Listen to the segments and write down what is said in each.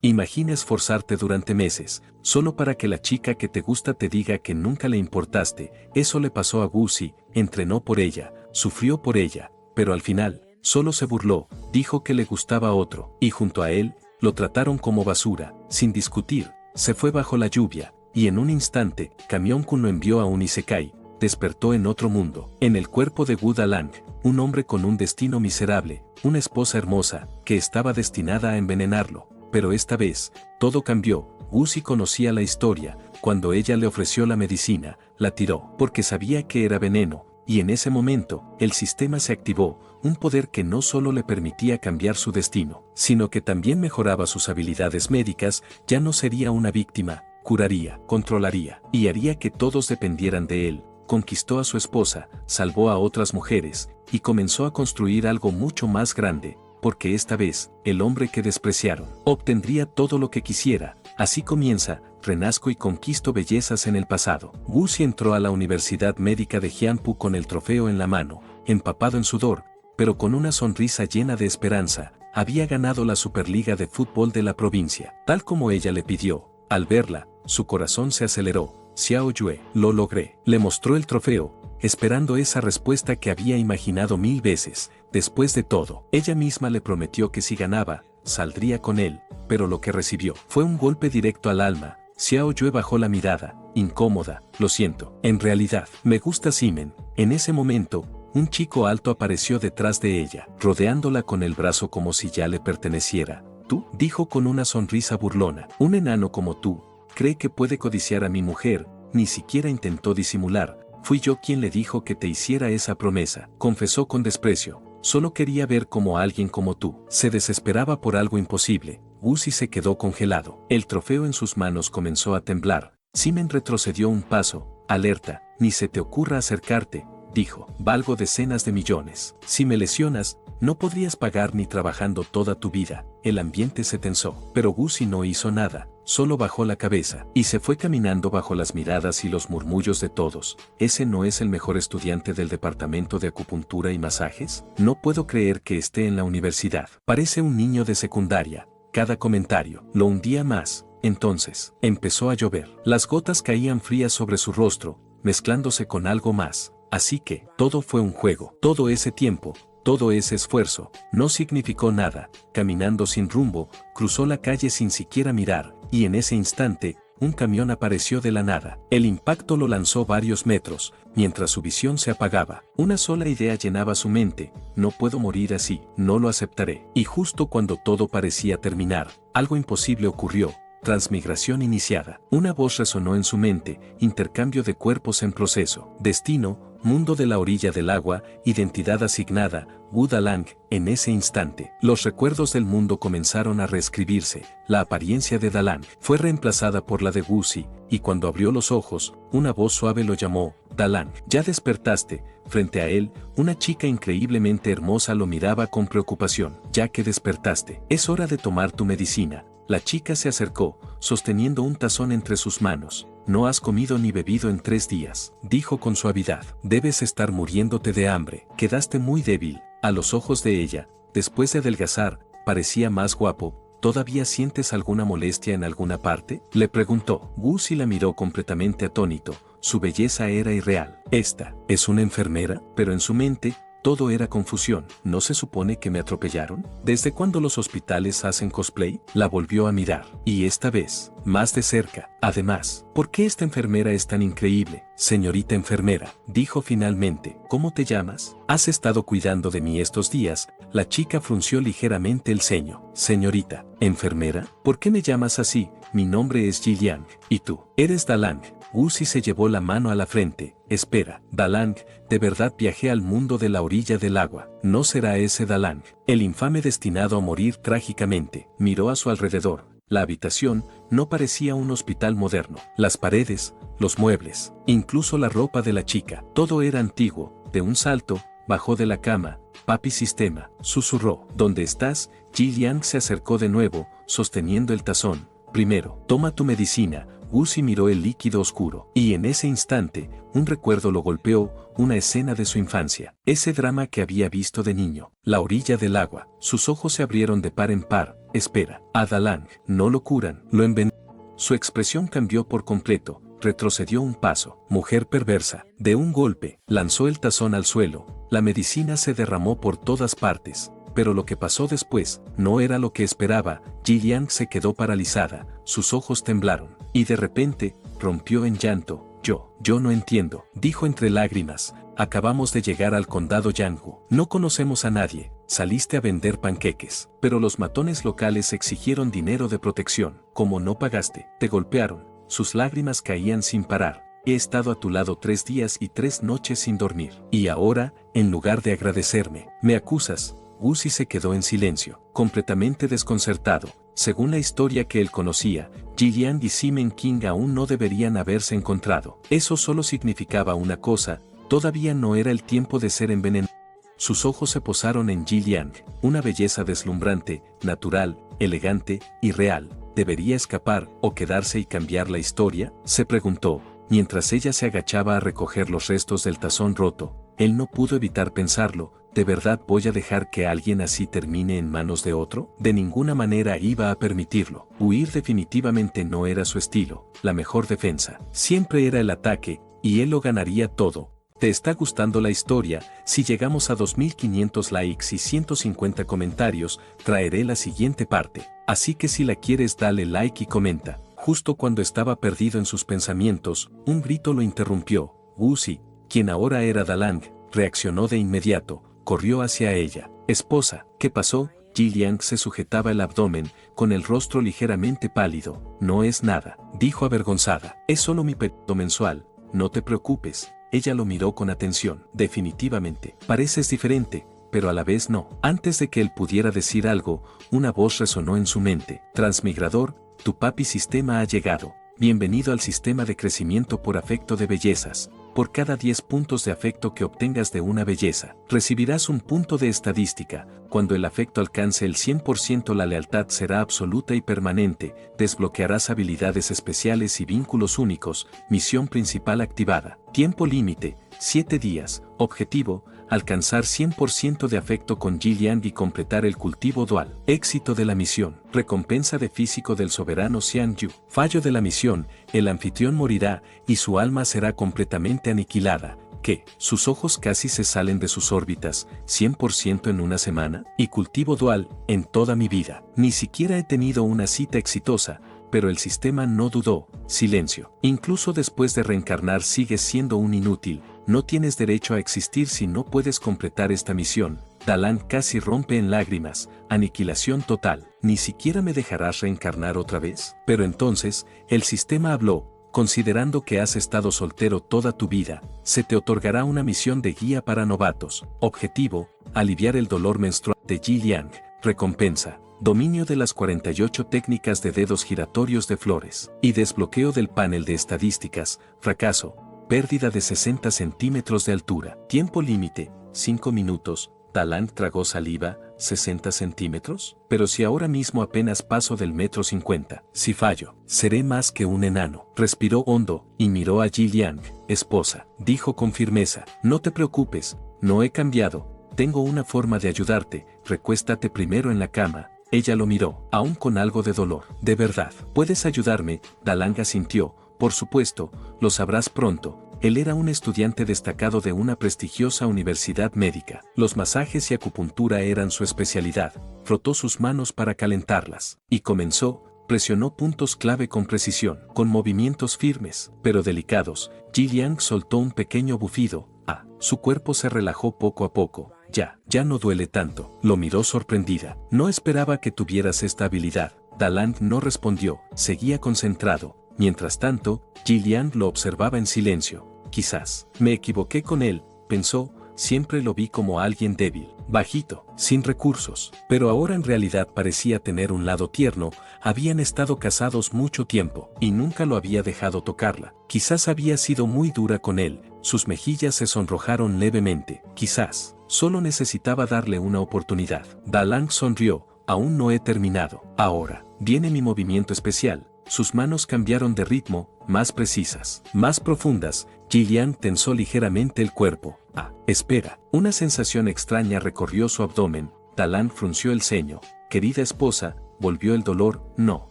Imagina esforzarte durante meses, solo para que la chica que te gusta te diga que nunca le importaste. Eso le pasó a Gussie, entrenó por ella, sufrió por ella, pero al final, solo se burló, dijo que le gustaba a otro, y junto a él, lo trataron como basura. Sin discutir, se fue bajo la lluvia, y en un instante, Kamion-kun lo envió a un isekai. Despertó en otro mundo, en el cuerpo de Wu Dalang, un hombre con un destino miserable, una esposa hermosa, que estaba destinada a envenenarlo. Pero esta vez, todo cambió. Gussie conocía la historia. Cuando ella le ofreció la medicina, la tiró, porque sabía que era veneno, y en ese momento, el sistema se activó, un poder que no solo le permitía cambiar su destino, sino que también mejoraba sus habilidades médicas. Ya no sería una víctima, curaría, controlaría, y haría que todos dependieran de él. Conquistó a su esposa, salvó a otras mujeres, y comenzó a construir algo mucho más grande. Porque esta vez, el hombre que despreciaron, obtendría todo lo que quisiera. Así comienza, renazco y conquisto bellezas en el pasado. Gussie entró a la Universidad Médica de Hyangpu con el trofeo en la mano, empapado en sudor, pero con una sonrisa llena de esperanza. Había ganado la Superliga de Fútbol de la provincia, tal como ella le pidió. Al verla, su corazón se aceleró. Xiao Yue, lo logré. Le mostró el trofeo, esperando esa respuesta que había imaginado 1000 veces. Después de todo, ella misma le prometió que si ganaba, saldría con él, pero lo que recibió fue un golpe directo al alma. Xiao Yue bajó la mirada, incómoda. Lo siento, en realidad, me gusta Simen. En ese momento, un chico alto apareció detrás de ella, rodeándola con el brazo como si ya le perteneciera. ¿Tú? Dijo con una sonrisa burlona. Un enano como tú, cree que puede codiciar a mi mujer. Ni siquiera intentó disimular. Fui yo quien le dijo que te hiciera esa promesa, confesó con desprecio. Solo quería ver cómo alguien como tú se desesperaba por algo imposible. Gussie se quedó congelado. El trofeo en sus manos comenzó a temblar. Simen retrocedió un paso. Alerta, ni se te ocurra acercarte, dijo. Valgo decenas de millones. Si me lesionas, no podrías pagar ni trabajando toda tu vida. El ambiente se tensó, pero Gussie no hizo nada. Solo bajó la cabeza y se fue caminando bajo las miradas y los murmullos de todos. ¿Ese no es el mejor estudiante del departamento de acupuntura y masajes? No puedo creer que esté en la universidad. Parece un niño de secundaria. Cada comentario lo hundía más. Entonces, empezó a llover. Las gotas caían frías sobre su rostro, mezclándose con algo más. Así que, todo fue un juego. Todo ese tiempo, todo ese esfuerzo, no significó nada. Caminando sin rumbo, cruzó la calle sin siquiera mirar, y en ese instante, un camión apareció de la nada. El impacto lo lanzó varios metros, mientras su visión se apagaba. Una sola idea llenaba su mente: no puedo morir así, no lo aceptaré. Y justo cuando todo parecía terminar, algo imposible ocurrió. Transmigración iniciada. Una voz resonó en su mente: intercambio de cuerpos en proceso. Destino, mundo de la orilla del agua, identidad asignada, Wu Dalang. En ese instante, los recuerdos del mundo comenzaron a reescribirse. La apariencia de Dalang fue reemplazada por la de Gussie, y cuando abrió los ojos, una voz suave lo llamó: Dalang, ya despertaste. Frente a él, una chica increíblemente hermosa lo miraba con preocupación. Ya que despertaste, es hora de tomar tu medicina. La chica se acercó, sosteniendo un tazón entre sus manos. No has comido ni bebido en 3 días, dijo con suavidad. Debes estar muriéndote de hambre. Quedaste muy débil. A los ojos de ella, después de adelgazar, parecía más guapo. ¿Todavía sientes alguna molestia en alguna parte?, le preguntó. Gussie la miró completamente atónito. Su belleza era irreal. ¿Esta es una enfermera? Pero en su mente, todo era confusión. ¿No se supone que me atropellaron? ¿Desde cuándo los hospitales hacen cosplay? La volvió a mirar, y esta vez, más de cerca. Además, ¿por qué esta enfermera es tan increíble? Señorita enfermera, dijo finalmente. ¿Cómo te llamas? ¿Has estado cuidando de mí estos días? La chica frunció ligeramente el ceño. Señorita, ¿enfermera? ¿Por qué me llamas así? Mi nombre es Jiliang. ¿Y tú? Eres Dalang. Gussie se llevó la mano a la frente. Espera, Dalang, de verdad viajé al mundo de la orilla del agua. ¿No será ese Dalang, el infame destinado a morir trágicamente? Miró a su alrededor. La habitación no parecía un hospital moderno. Las paredes, los muebles, incluso la ropa de la chica, todo era antiguo. De un salto, bajó de la cama. Papi Sistema, susurró. ¿Dónde estás? Jiliang se acercó de nuevo, sosteniendo el tazón. Primero, toma tu medicina. Guzzi miró el líquido oscuro, y en ese instante, un recuerdo lo golpeó, una escena de su infancia. Ese drama que había visto de niño. La orilla del agua. Sus ojos se abrieron de par en par. Espera. A Dalang. No lo curan. Lo envenenan. Su expresión cambió por completo. Retrocedió un paso. Mujer perversa. De un golpe, lanzó el tazón al suelo. La medicina se derramó por todas partes. Pero lo que pasó después no era lo que esperaba. Ji Liang se quedó paralizada, sus ojos temblaron, y de repente, rompió en llanto. Yo no entiendo, dijo entre lágrimas. Acabamos de llegar al condado Yanghu. No conocemos a nadie. Saliste a vender panqueques, pero los matones locales exigieron dinero de protección. Como no pagaste, te golpearon. Sus lágrimas caían sin parar. He estado a tu lado 3 días y 3 noches sin dormir. Y ahora, en lugar de agradecerme, me acusas. Guzzi se quedó en silencio, completamente desconcertado. Según la historia que él conocía, Ji Liang y Simen King aún no deberían haberse encontrado. Eso solo significaba una cosa, todavía no era el tiempo de ser envenenado. Sus ojos se posaron en Ji Liang, una belleza deslumbrante, natural, elegante y real. ¿Debería escapar o quedarse y cambiar la historia?, se preguntó, mientras ella se agachaba a recoger los restos del tazón roto. Él no pudo evitar pensarlo. ¿De verdad voy a dejar que alguien así termine en manos de otro? De ninguna manera iba a permitirlo. Huir definitivamente no era su estilo. La mejor defensa siempre era el ataque, y él lo ganaría todo. ¿Te está gustando la historia? Si llegamos a 2500 likes y 150 comentarios, traeré la siguiente parte. Así que si la quieres, dale like y comenta. Justo cuando estaba perdido en sus pensamientos, un grito lo interrumpió. Guzzi, quien ahora era Dalang, reaccionó de inmediato. Corrió hacia ella. Esposa, ¿qué pasó? Ji Liang se sujetaba el abdomen, con el rostro ligeramente pálido. No es nada, dijo avergonzada. Es solo mi periodo mensual, no te preocupes. Ella lo miró con atención. Definitivamente, pareces diferente, pero a la vez no. Antes de que él pudiera decir algo, una voz resonó en su mente. Transmigrador, tu papi sistema ha llegado. Bienvenido al sistema de crecimiento por afecto de bellezas. Por cada 10 puntos de afecto que obtengas de una belleza, recibirás un punto de estadística. Cuando el afecto alcance el 100%, la lealtad será absoluta y permanente. Desbloquearás habilidades especiales y vínculos únicos. Misión principal activada. Tiempo límite, 7 días. Objetivo, alcanzar 100% de afecto con Ji Liang y completar el cultivo dual. Éxito de la misión. Recompensa de físico del soberano Xian Yu. Fallo de la misión, el anfitrión morirá y su alma será completamente aniquilada. ¿Qué? Sus ojos casi se salen de sus órbitas. 100% en una semana. Y cultivo dual, en toda mi vida. Ni siquiera he tenido una cita exitosa. Pero el sistema no dudó. Silencio. Incluso después de reencarnar sigues siendo un inútil. No tienes derecho a existir si no puedes completar esta misión. Dalang casi rompe en lágrimas. Aniquilación total. ¿Ni siquiera me dejarás reencarnar otra vez? Pero entonces, el sistema habló. Considerando que has estado soltero toda tu vida, se te otorgará una misión de guía para novatos. Objetivo, aliviar el dolor menstrual de Ji Liang. Recompensa, dominio de las 48 técnicas de dedos giratorios de flores. Y desbloqueo del panel de estadísticas. Fracaso, pérdida de 60 centímetros de altura. Tiempo límite, 5 minutos. Dalang tragó saliva. 60 centímetros, pero si ahora mismo apenas paso del 1,50 m, si fallo, seré más que un enano. Respiró hondo, y miró a Ji Liang. Esposa, dijo con firmeza, no te preocupes, no he cambiado, tengo una forma de ayudarte, recuéstate primero en la cama. Ella lo miró, aún con algo de dolor. De verdad, ¿puedes ayudarme? Dalang asintió, por supuesto, lo sabrás pronto. Él era un estudiante destacado de una prestigiosa universidad médica. Los masajes y acupuntura eran su especialidad. Frotó sus manos para calentarlas. Y comenzó, presionó puntos clave con precisión, con movimientos firmes, pero delicados. Ji Liang soltó un pequeño bufido. Su cuerpo se relajó poco a poco. Ya no duele tanto. Lo miró sorprendida. No esperaba que tuvieras esta habilidad. Dalang no respondió, seguía concentrado. Mientras tanto, Ji Liang lo observaba en silencio. Quizás me equivoqué con él, pensó, siempre lo vi como alguien débil, bajito, sin recursos, pero ahora en realidad parecía tener un lado tierno. Habían estado casados mucho tiempo, y nunca lo había dejado tocarla. Quizás había sido muy dura con él, sus mejillas se sonrojaron levemente, quizás, solo necesitaba darle una oportunidad. Dalang sonrió, aún no he terminado. Ahora, viene mi movimiento especial. sus manos cambiaron de ritmo, más precisas, más profundas. Gillian tensó ligeramente el cuerpo. Ah, espera. Una sensación extraña recorrió su abdomen. Dalang frunció el ceño. Querida esposa, ¿volvió el dolor? No,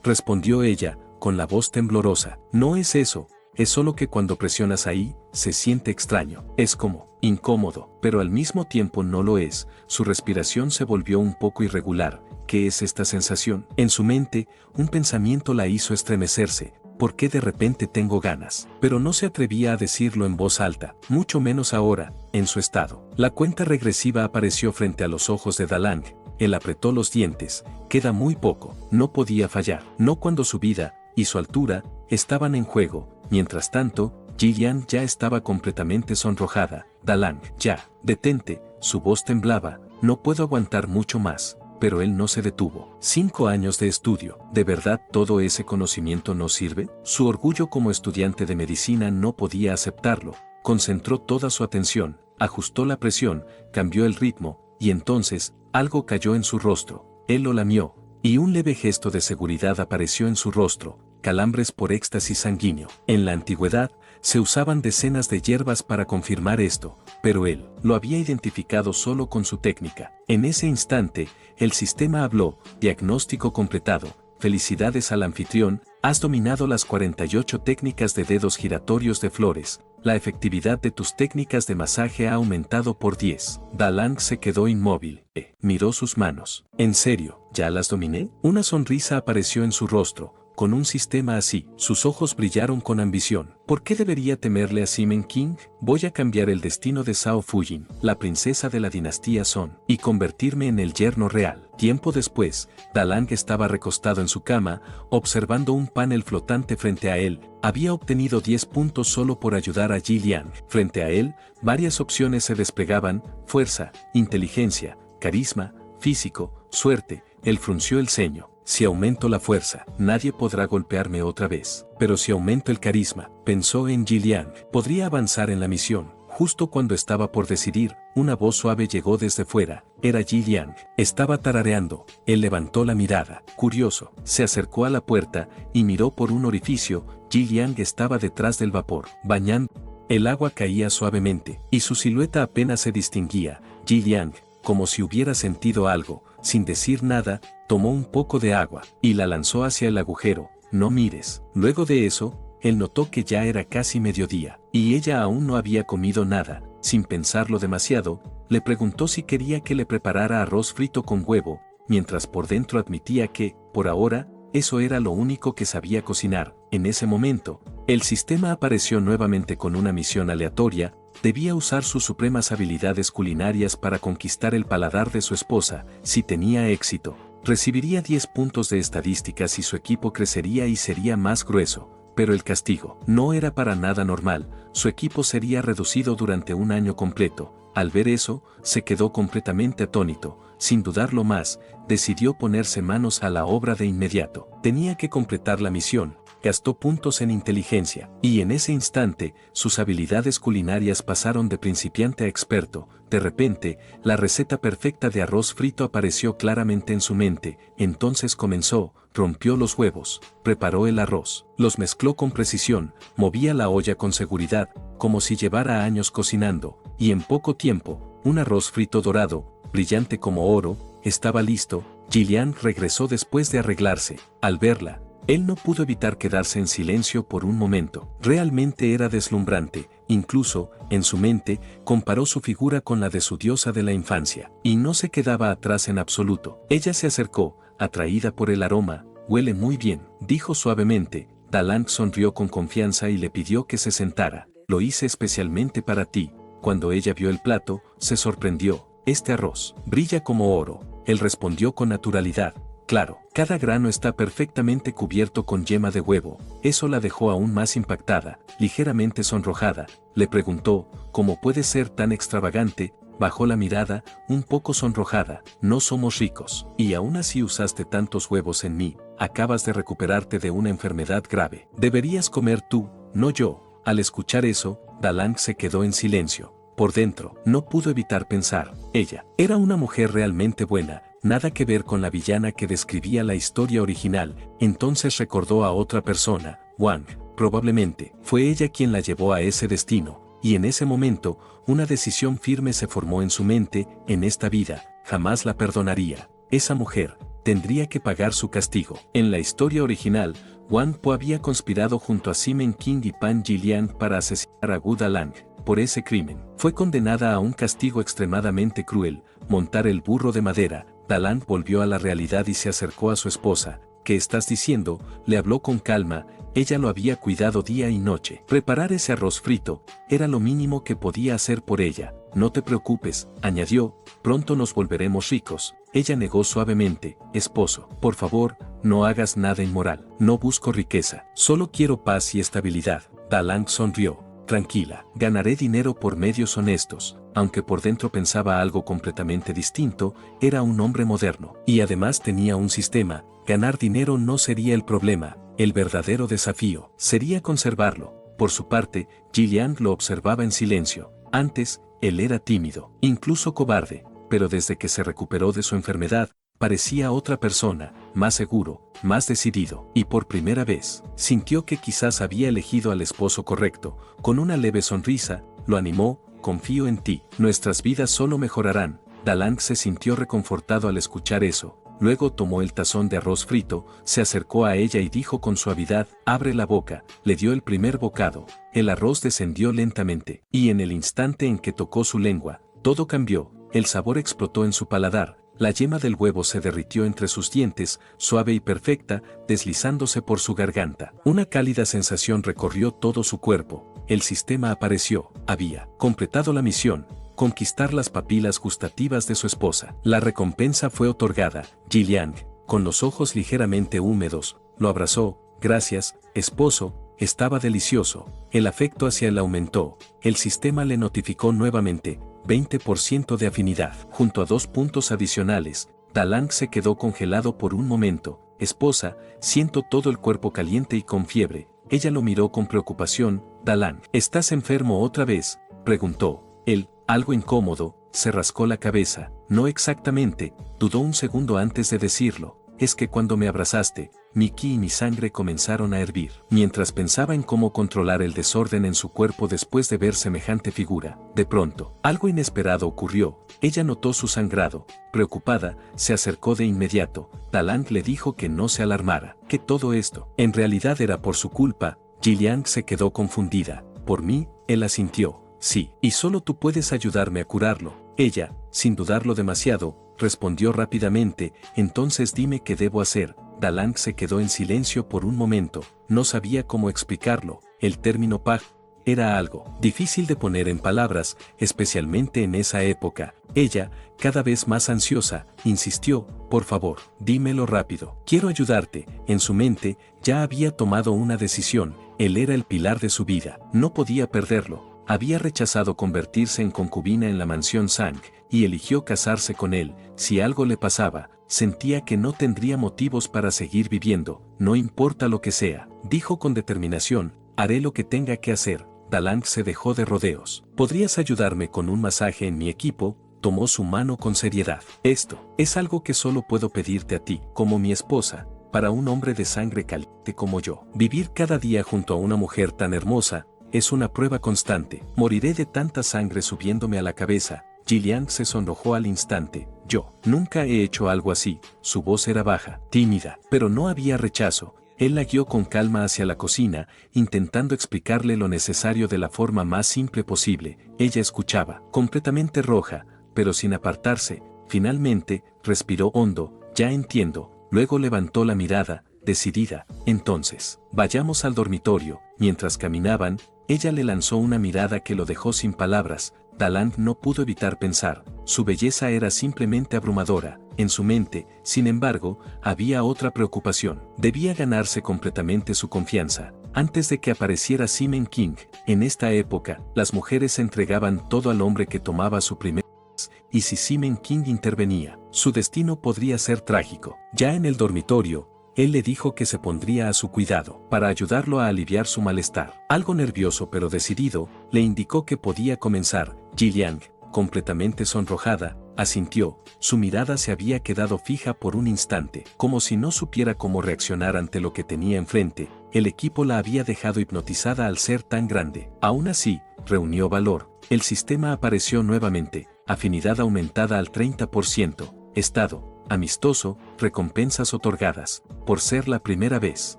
respondió ella, con la voz temblorosa. No es eso. Es solo que cuando presionas ahí, se siente extraño. Es como incómodo, pero al mismo tiempo no lo es. Su respiración se volvió un poco irregular. ¿Qué es esta sensación? En su mente, un pensamiento la hizo estremecerse. ¿Por qué de repente tengo ganas? Pero no se atrevía a decirlo en voz alta, mucho menos ahora, en su estado. La cuenta regresiva apareció frente a los ojos de Dalang. Él apretó los dientes. Queda muy poco. No podía fallar. No cuando su vida y su altura estaban en juego. Mientras tanto, Gillian ya estaba completamente sonrojada. Dalang, ya, detente. Su voz temblaba. No puedo aguantar mucho más. Pero él no se detuvo. 5 años de estudio. ¿De verdad todo ese conocimiento no sirve? Su orgullo como estudiante de medicina no podía aceptarlo. Concentró toda su atención, ajustó la presión, cambió el ritmo, y entonces, algo cayó en su rostro. Él lo lamió, y un leve gesto de seguridad apareció en su rostro. Calambres por éxtasis sanguíneo. En la antigüedad, se usaban decenas de hierbas para confirmar esto, pero él lo había identificado solo con su técnica. En ese instante, el sistema habló, diagnóstico completado. Felicidades al anfitrión, has dominado las 48 técnicas de dedos giratorios de flores. La efectividad de tus técnicas de masaje ha aumentado por 10. Dalang se quedó inmóvil. Miró sus manos. ¿En serio, ya las dominé? Una sonrisa apareció en su rostro. Con un sistema así, sus ojos brillaron con ambición. ¿Por qué debería temerle a Simen King? Voy a cambiar el destino de Zhao Fujin, la princesa de la dinastía Song, y convertirme en el yerno real. Tiempo después, Dalang estaba recostado en su cama, observando un panel flotante frente a él. Había obtenido 10 puntos solo por ayudar a Gillian. Frente a él, varias opciones se desplegaban: fuerza, inteligencia, carisma, físico, suerte. Él frunció el ceño. Si aumento la fuerza, nadie podrá golpearme otra vez. Pero si aumento el carisma, pensó en Gillian, podría avanzar en la misión. Justo cuando estaba por decidir, una voz suave llegó desde fuera. Era Gillian. Estaba tarareando. Él levantó la mirada. Curioso, se acercó a la puerta y miró por un orificio. Gillian estaba detrás del vapor, bañando. El agua caía suavemente, y su silueta apenas se distinguía. Gillian, como si hubiera sentido algo, sin decir nada, tomó un poco de agua y la lanzó hacia el agujero. No mires. Luego de eso, él notó que ya era casi mediodía, y ella aún no había comido nada. Sin pensarlo demasiado, le preguntó si quería que le preparara arroz frito con huevo, mientras por dentro admitía que, por ahora, eso era lo único que sabía cocinar. En ese momento, el sistema apareció nuevamente con una misión aleatoria. Debía usar sus supremas habilidades culinarias para conquistar el paladar de su esposa. Si tenía éxito, recibiría 10 puntos de estadísticas y su equipo crecería y sería más grueso. Pero el castigo no era para nada normal. Su equipo sería reducido durante un año completo. Al ver eso, se quedó completamente atónito. Sin dudarlo más, decidió ponerse manos a la obra de inmediato. Tenía que completar la misión. Gastó puntos en inteligencia, y en ese instante, sus habilidades culinarias pasaron de principiante a experto. De repente, la receta perfecta de arroz frito apareció claramente en su mente. Entonces comenzó, rompió los huevos, preparó el arroz, los mezcló con precisión, movía la olla con seguridad, como si llevara años cocinando, y en poco tiempo, un arroz frito dorado, brillante como oro, estaba listo. Gillian regresó después de arreglarse. Al verla, él no pudo evitar quedarse en silencio por un momento. Realmente era deslumbrante. Incluso, en su mente, comparó su figura con la de su diosa de la infancia. Y no se quedaba atrás en absoluto. Ella se acercó, atraída por el aroma. Huele muy bien, dijo suavemente. Dalang sonrió con confianza y le pidió que se sentara. Lo hice especialmente para ti. Cuando ella vio el plato, se sorprendió. Este arroz brilla como oro. Él respondió con naturalidad. Claro, cada grano está perfectamente cubierto con yema de huevo. Eso la dejó aún más impactada, ligeramente sonrojada. Le preguntó, ¿cómo puede ser tan extravagante? Bajó la mirada, un poco sonrojada. No somos ricos, y aún así usaste tantos huevos en mí. Acabas de recuperarte de una enfermedad grave. Deberías comer tú, no yo. Al escuchar eso, Dalang se quedó en silencio. Por dentro, no pudo evitar pensar, ella era una mujer realmente buena. nada que ver con la villana que describía la historia original. Entonces recordó a otra persona, Wang. Probablemente fue ella quien la llevó a ese destino, y en ese momento, una decisión firme se formó en su mente: en esta vida, jamás la perdonaría. Esa mujer tendría que pagar su castigo. En la historia original, Wang Po había conspirado junto a Simen King y Pan Jiliang para asesinar a Gu Dalang. Por ese crimen, fue condenada a un castigo extremadamente cruel, montar el burro de madera. Dalang volvió a la realidad y se acercó a su esposa. ¿Qué estás diciendo?, le habló con calma. Ella lo había cuidado día y noche. Preparar ese arroz frito era lo mínimo que podía hacer por ella. No te preocupes, añadió, pronto nos volveremos ricos. Ella negó suavemente: esposo, por favor, no hagas nada inmoral. No busco riqueza, solo quiero paz y estabilidad. Dalang sonrió: tranquila, ganaré dinero por medios honestos. Aunque por dentro pensaba algo completamente distinto, era un hombre moderno. Y además tenía un sistema. Ganar dinero no sería el problema. El verdadero desafío sería conservarlo. Por su parte, Jiliang lo observaba en silencio. Antes, él era tímido, incluso cobarde, pero desde que se recuperó de su enfermedad, parecía otra persona, más seguro, más decidido, y por primera vez, sintió que quizás había elegido al esposo correcto. Con una leve sonrisa, lo animó: confío en ti, nuestras vidas solo mejorarán. Dalang se sintió reconfortado al escuchar eso. Luego tomó el tazón de arroz frito, se acercó a ella y dijo con suavidad: abre la boca. Le dio el primer bocado. El arroz descendió lentamente, y en el instante en que tocó su lengua, todo cambió. El sabor explotó en su paladar. La yema del huevo se derritió entre sus dientes, suave y perfecta, deslizándose por su garganta. Una cálida sensación recorrió todo su cuerpo. El sistema apareció. Había completado la misión: conquistar las papilas gustativas de su esposa. La recompensa fue otorgada. Jiliang, con los ojos ligeramente húmedos, lo abrazó. Gracias, esposo, estaba delicioso. El afecto hacia él aumentó. El sistema le notificó nuevamente: 20% de afinidad. Junto a 2 puntos adicionales, Dalang se quedó congelado por un momento. Esposa, siento todo el cuerpo caliente y con fiebre. Ella lo miró con preocupación. Dalang, ¿estás enfermo otra vez?, preguntó. Él, algo incómodo, se rascó la cabeza. No exactamente, dudó un segundo antes de decirlo. Es que cuando me abrazaste, mi ki y mi sangre comenzaron a hervir. Mientras pensaba en cómo controlar el desorden en su cuerpo después de ver semejante figura, de pronto, algo inesperado ocurrió. Ella notó su sangrado. Preocupada, se acercó de inmediato. Dalang le dijo que no se alarmara, que todo esto, en realidad, era por su culpa. Jiliang se quedó confundida. ¿Por mí?, él asintió. Sí, y solo tú puedes ayudarme a curarlo. Ella, sin dudarlo demasiado, respondió rápidamente: entonces dime qué debo hacer. Dalang se quedó en silencio por un momento. No sabía cómo explicarlo. El término paj era algo difícil de poner en palabras, especialmente en esa época. Ella, cada vez más ansiosa, insistió: por favor, dímelo rápido. Quiero ayudarte. En su mente, ya había tomado una decisión. Él era el pilar de su vida. No podía perderlo. Había rechazado convertirse en concubina en la mansión Sang, y eligió casarse con él. Si algo le pasaba, sentía que no tendría motivos para seguir viviendo. No importa lo que sea, dijo con determinación: haré lo que tenga que hacer. Dalang se dejó de rodeos. ¿Podrías ayudarme con un masaje en mi equipo? Tomó su mano con seriedad. Esto es algo que solo puedo pedirte a ti, como mi esposa. Para un hombre de sangre caliente como yo, vivir cada día junto a una mujer tan hermosa es una prueba constante. Moriré de tanta sangre subiéndome a la cabeza. Jiliang se sonrojó al instante. Yo nunca he hecho algo así. Su voz era baja, tímida, pero no había rechazo. Él la guió con calma hacia la cocina, intentando explicarle lo necesario de la forma más simple posible. Ella escuchaba, completamente roja, pero sin apartarse. Finalmente, respiró hondo. Ya entiendo. Luego levantó la mirada, decidida. Entonces, vayamos al dormitorio. Mientras caminaban, ella le lanzó una mirada que lo dejó sin palabras. Dalang no pudo evitar pensar: su belleza era simplemente abrumadora. En su mente, sin embargo, había otra preocupación. Debía ganarse completamente su confianza. Antes de que apareciera Simen King, en esta época, las mujeres entregaban todo al hombre que tomaba su primer vez, y si Simen King intervenía, su destino podría ser trágico. Ya en el dormitorio, él le dijo que se pondría a su cuidado para ayudarlo a aliviar su malestar. Algo nervioso pero decidido, le indicó que podía comenzar. Jiliang, completamente sonrojada, asintió. Su mirada se había quedado fija por un instante, como si no supiera cómo reaccionar ante lo que tenía enfrente. El equipo la había dejado hipnotizada al ser tan grande. Aún así, reunió valor. El sistema apareció nuevamente, afinidad aumentada al 30%, estado amistoso, recompensas otorgadas. Por ser la primera vez,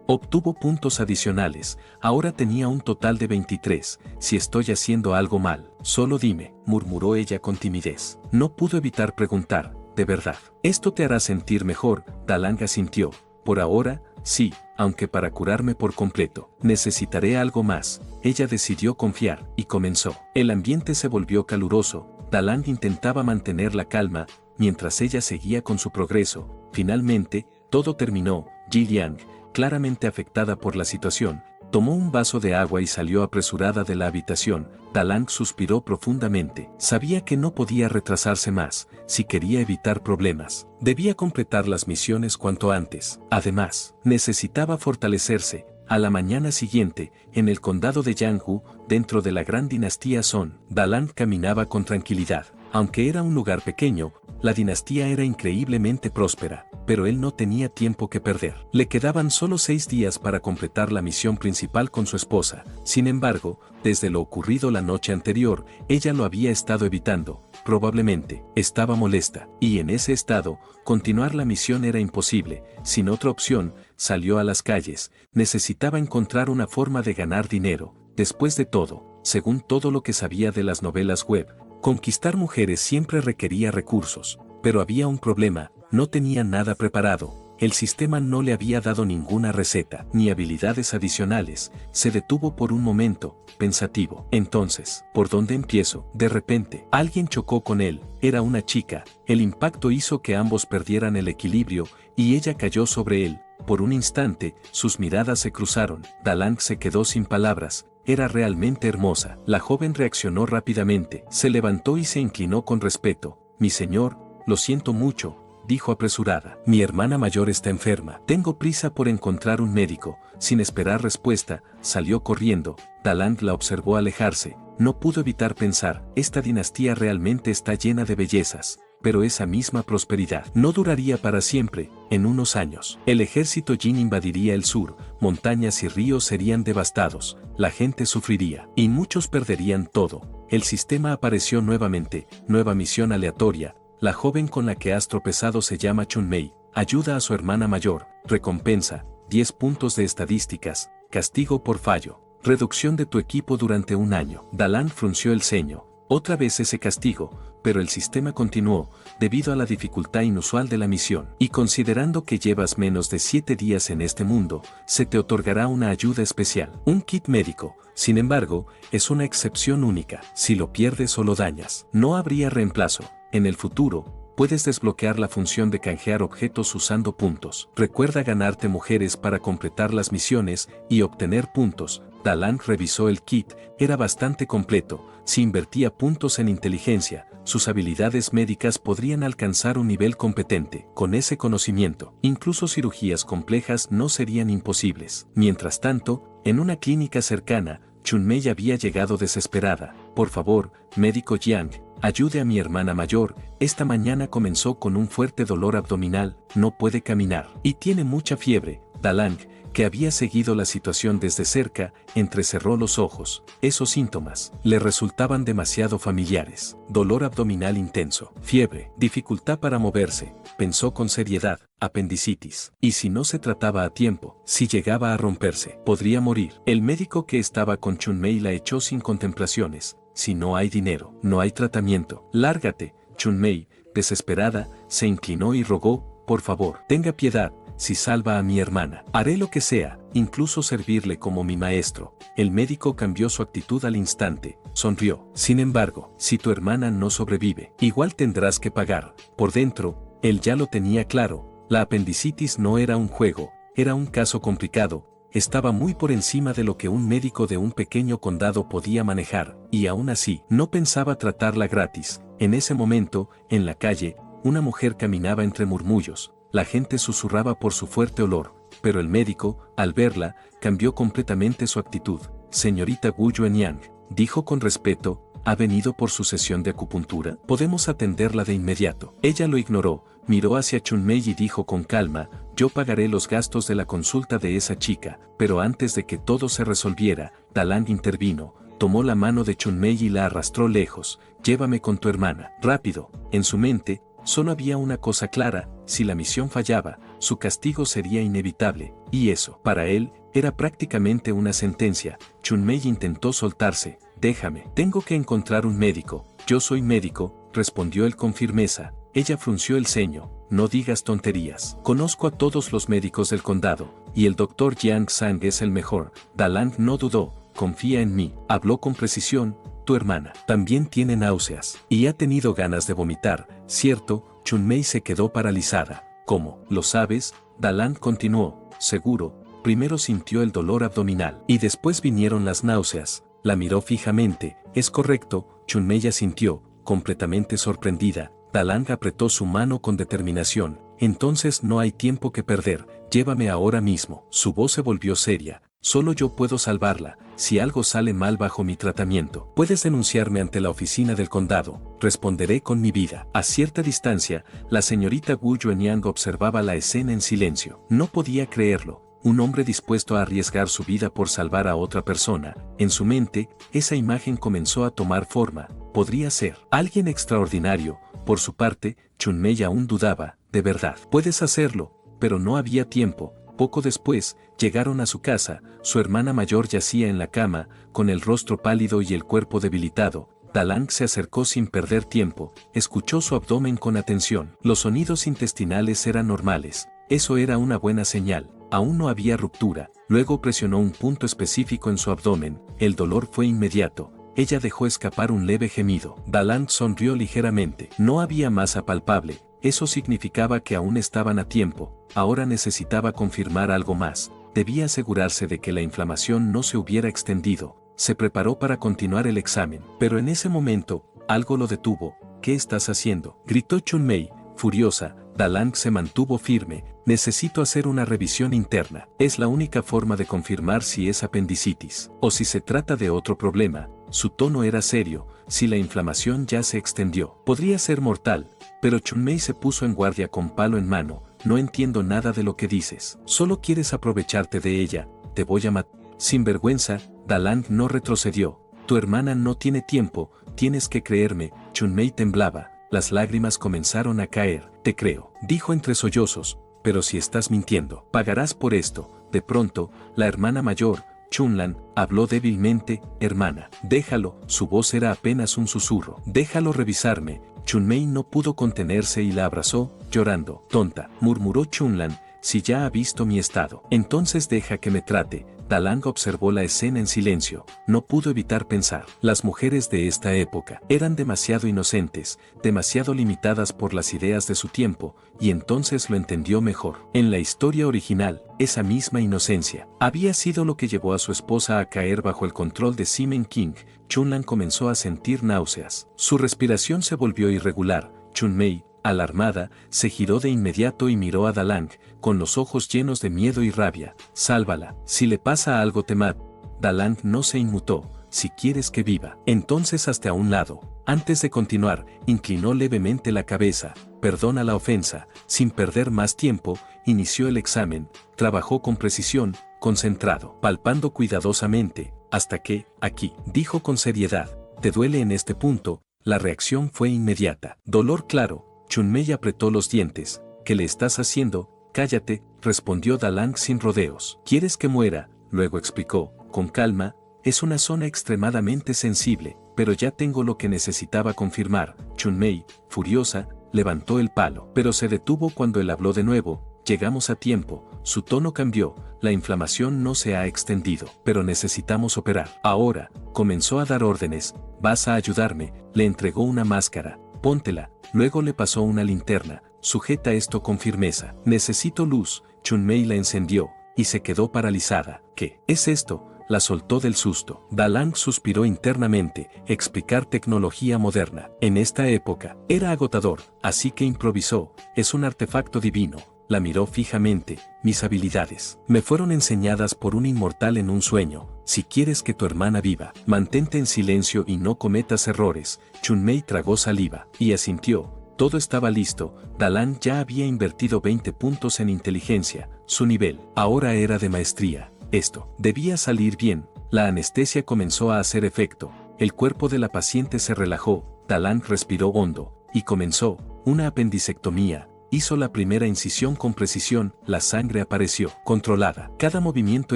obtuvo puntos adicionales. Ahora tenía un total de 23. Si estoy haciendo algo mal, solo dime, murmuró ella con timidez. No pudo evitar preguntar, ¿de verdad? ¿Esto te hará sentir mejor? Dalang asintió. Por ahora, sí, aunque para curarme por completo, necesitaré algo más. Ella decidió confiar, y comenzó. El ambiente se volvió caluroso. Dalang intentaba mantener la calma, mientras ella seguía con su progreso. Finalmente, todo terminó. Ji Liang, claramente afectada por la situación, tomó un vaso de agua y salió apresurada de la habitación. Dalang suspiró profundamente. Sabía que no podía retrasarse más, si quería evitar problemas. Debía completar las misiones cuanto antes. Además, necesitaba fortalecerse. A la mañana siguiente, en el condado de Yanghu, dentro de la gran dinastía Song, Dalang caminaba con tranquilidad. Aunque era un lugar pequeño, la dinastía era increíblemente próspera, pero él no tenía tiempo que perder. Le quedaban solo 6 días para completar la misión principal con su esposa. Sin embargo, desde lo ocurrido la noche anterior, ella lo había estado evitando. Probablemente, estaba molesta, y en ese estado, continuar la misión era imposible. Sin otra opción, salió a las calles. Necesitaba encontrar una forma de ganar dinero. Después de todo, según todo lo que sabía de las novelas web, conquistar mujeres siempre requería recursos, pero había un problema, no tenía nada preparado. El sistema no le había dado ninguna receta, ni habilidades adicionales. Se detuvo por un momento, pensativo. Entonces, ¿por dónde empiezo? De repente, alguien chocó con él. Era una chica. El impacto hizo que ambos perdieran el equilibrio, y ella cayó sobre él. Por un instante, sus miradas se cruzaron. Dalang se quedó sin palabras. Era realmente hermosa. La joven reaccionó rápidamente. Se levantó y se inclinó con respeto. Mi señor, lo siento mucho, dijo apresurada. Mi hermana mayor está enferma. Tengo prisa por encontrar un médico. Sin esperar respuesta, salió corriendo. Dalang la observó alejarse. No pudo evitar pensar, esta dinastía realmente está llena de bellezas. Pero esa misma prosperidad no duraría para siempre. En unos años, el ejército Jin invadiría el sur, montañas y ríos serían devastados, la gente sufriría, y muchos perderían todo. El sistema apareció nuevamente, nueva misión aleatoria. La joven con la que has tropezado se llama Chunmei, ayuda a su hermana mayor, recompensa, 10 puntos de estadísticas, castigo por fallo, reducción de tu equipo durante un año. Dalang frunció el ceño. Otra vez ese castigo, pero el sistema continuó, debido a la dificultad inusual de la misión. Y considerando que llevas menos de 7 días en este mundo, se te otorgará una ayuda especial, un kit médico. Sin embargo, es una excepción única. Si lo pierdes o lo dañas, no habría reemplazo. En el futuro, puedes desbloquear la función de canjear objetos usando puntos. Recuerda ganarte mujeres para completar las misiones y obtener puntos. Dalang revisó el kit, era bastante completo. Si invertía puntos en inteligencia, sus habilidades médicas podrían alcanzar un nivel competente. Con ese conocimiento, incluso cirugías complejas no serían imposibles. Mientras tanto, en una clínica cercana, Chunmei había llegado desesperada. Por favor, médico Yang, ayude a mi hermana mayor. Esta mañana comenzó con un fuerte dolor abdominal, no puede caminar, y tiene mucha fiebre. Dalang, que había seguido la situación desde cerca, entrecerró los ojos. Esos síntomas le resultaban demasiado familiares. Dolor abdominal intenso, fiebre, dificultad para moverse, pensó con seriedad, apendicitis. Y si no se trataba a tiempo, si llegaba a romperse, podría morir. El médico que estaba con Chunmei la echó sin contemplaciones. Si no hay dinero, no hay tratamiento. Lárgate. Chunmei, desesperada, se inclinó y rogó, por favor, tenga piedad. Si salva a mi hermana, haré lo que sea, incluso servirle como mi maestro. El médico cambió su actitud al instante, sonrió. Sin embargo, si tu hermana no sobrevive, igual tendrás que pagar. Por dentro, él ya lo tenía claro, la apendicitis no era un juego, era un caso complicado, estaba muy por encima de lo que un médico de un pequeño condado podía manejar, y aún así, no pensaba tratarla gratis. En ese momento, en la calle, una mujer caminaba entre murmullos. La gente susurraba por su fuerte olor, pero el médico, al verla, cambió completamente su actitud. Señorita Wu Yuanyang, dijo con respeto, ¿Ha venido por su sesión de acupuntura? Podemos atenderla de inmediato. Ella lo ignoró, miró hacia Chunmei y dijo con calma, yo pagaré los gastos de la consulta de esa chica, pero antes de que todo se resolviera, Dalang intervino, tomó la mano de Chunmei y la arrastró lejos, llévame con tu hermana, rápido. En su mente, solo había una cosa clara, si la misión fallaba, su castigo sería inevitable, y eso, para él, era prácticamente una sentencia. Chunmei intentó soltarse, déjame, tengo que encontrar un médico, yo soy médico, respondió él con firmeza. Ella frunció el ceño, no digas tonterías. Conozco a todos los médicos del condado, y el doctor Yang Sang es el mejor. Dalang no dudó, confía en mí, habló con precisión, tu hermana también tiene náuseas, y ha tenido ganas de vomitar, ¿cierto? Chunmei se quedó paralizada. ¿Cómo? ¿Lo sabes? Dalang continuó, seguro, primero sintió el dolor abdominal, y después vinieron las náuseas. La miró fijamente, es correcto, Chunmei asintió, completamente sorprendida. Dalang apretó su mano con determinación, entonces no hay tiempo que perder, llévame ahora mismo. Su voz se volvió seria, solo yo puedo salvarla, si algo sale mal bajo mi tratamiento. Puedes denunciarme ante la oficina del condado, responderé con mi vida. A cierta distancia, la señorita Wu Yuanyang observaba la escena en silencio, no podía creerlo. Un hombre dispuesto a arriesgar su vida por salvar a otra persona. En su mente, esa imagen comenzó a tomar forma. Podría ser alguien extraordinario. Por su parte, Chunmei aún dudaba, de verdad. Puedes hacerlo, pero no había tiempo. Poco después, llegaron a su casa, su hermana mayor yacía en la cama, con el rostro pálido y el cuerpo debilitado. Dalang se acercó sin perder tiempo, escuchó su abdomen con atención. Los sonidos intestinales eran normales, eso era una buena señal. Aún no había ruptura, luego presionó un punto específico en su abdomen, el dolor fue inmediato. Ella dejó escapar un leve gemido. Dalang sonrió ligeramente. No había masa palpable, eso significaba que aún estaban a tiempo, ahora necesitaba confirmar algo más. Debía asegurarse de que la inflamación no se hubiera extendido. Se preparó para continuar el examen, pero en ese momento, algo lo detuvo. ¿Qué estás haciendo?, gritó Chunmei, furiosa. Dalang se mantuvo firme. Necesito hacer una revisión interna. Es la única forma de confirmar si es apendicitis o si se trata de otro problema. Su tono era serio. Si la inflamación ya se extendió, podría ser mortal. Pero Chunmei se puso en guardia con palo en mano. No entiendo nada de lo que dices. Solo quieres aprovecharte de ella. Te voy a matar. Sin vergüenza, Dalang no retrocedió. Tu hermana no tiene tiempo. Tienes que creerme. Chunmei temblaba. Las lágrimas comenzaron a caer. Te creo, dijo entre sollozos, pero si estás mintiendo, pagarás por esto. De pronto, la hermana mayor, Chunlan, habló débilmente, hermana, déjalo, su voz era apenas un susurro. Déjalo revisarme. Chunmei no pudo contenerse y la abrazó, llorando. Tonta, murmuró Chunlan, si ya ha visto mi estado, entonces deja que me trate. Dalang observó la escena en silencio, no pudo evitar pensar. Las mujeres de esta época eran demasiado inocentes, demasiado limitadas por las ideas de su tiempo, y entonces lo entendió mejor. En la historia original, esa misma inocencia había sido lo que llevó a su esposa a caer bajo el control de Simen King. Chunlan comenzó a sentir náuseas. Su respiración se volvió irregular. Chunmei, alarmada, se giró de inmediato y miró a Dalang, con los ojos llenos de miedo y rabia. Sálvala, si le pasa algo te mato. Dalang no se inmutó. Si quieres que viva, entonces hazte a un lado. Antes de continuar, inclinó levemente la cabeza. Perdona la ofensa. Sin perder más tiempo, inició el examen. Trabajó con precisión, concentrado, palpando cuidadosamente, hasta que, aquí, dijo con seriedad, ¿te duele en este punto? La reacción fue inmediata. Dolor claro. Chunmei apretó los dientes. ¿Qué le estás haciendo? Cállate, respondió Dalang sin rodeos. ¿Quieres que muera? Luego explicó, con calma, es una zona extremadamente sensible, pero ya tengo lo que necesitaba confirmar. Chunmei, furiosa, levantó el palo, pero se detuvo cuando él habló de nuevo. Llegamos a tiempo. Su tono cambió, la inflamación no se ha extendido, pero necesitamos operar. Ahora, comenzó a dar órdenes. Vas a ayudarme, le entregó una máscara. Póntela, luego le pasó una linterna. Sujeta esto con firmeza. Necesito luz. Chunmei la encendió, y se quedó paralizada. ¿Qué es esto? La soltó del susto. Dalang suspiró internamente. Explicar tecnología moderna en esta época era agotador, así que improvisó. Es un artefacto divino. la miró fijamente. Mis habilidades me fueron enseñadas por un inmortal en un sueño. Si quieres que tu hermana viva, mantente en silencio y no cometas errores. Chunmei tragó saliva y asintió. Todo estaba listo. Dalan ya había invertido 20 puntos en inteligencia. Su nivel ahora era de maestría. Esto debía salir bien. La anestesia comenzó a hacer efecto. El cuerpo de la paciente se relajó. Dalan respiró hondo y comenzó una apendicectomía. Hizo la primera incisión con precisión. La sangre apareció controlada. Cada movimiento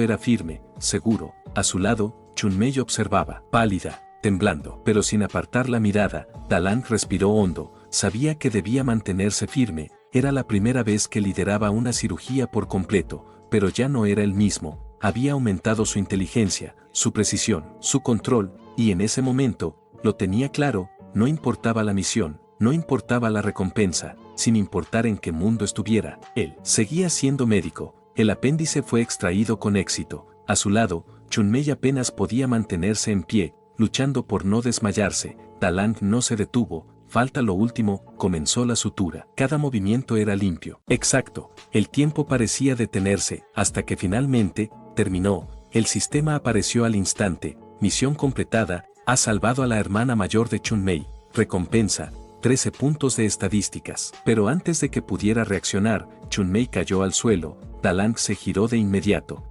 era firme, seguro. A su lado, Chunmei observaba, pálida, temblando, pero sin apartar la mirada. Dalan respiró hondo. Sabía que debía mantenerse firme. Era la primera vez que lideraba una cirugía por completo, pero ya no era el mismo. Había aumentado su inteligencia, su precisión, su control, y en ese momento, lo tenía claro, no importaba la misión, no importaba la recompensa, sin importar en qué mundo estuviera, él seguía siendo médico. El apéndice fue extraído con éxito. A su lado, Chunmei apenas podía mantenerse en pie, luchando por no desmayarse. Dalan no se detuvo. Falta lo último, comenzó la sutura. Cada movimiento era limpio. Exacto. El tiempo parecía detenerse, hasta que finalmente, terminó. El sistema apareció al instante. Misión completada. Ha salvado a la hermana mayor de Chunmei. Recompensa. 13 puntos de estadísticas. Pero antes de que pudiera reaccionar, Chunmei cayó al suelo. Dalan se giró de inmediato.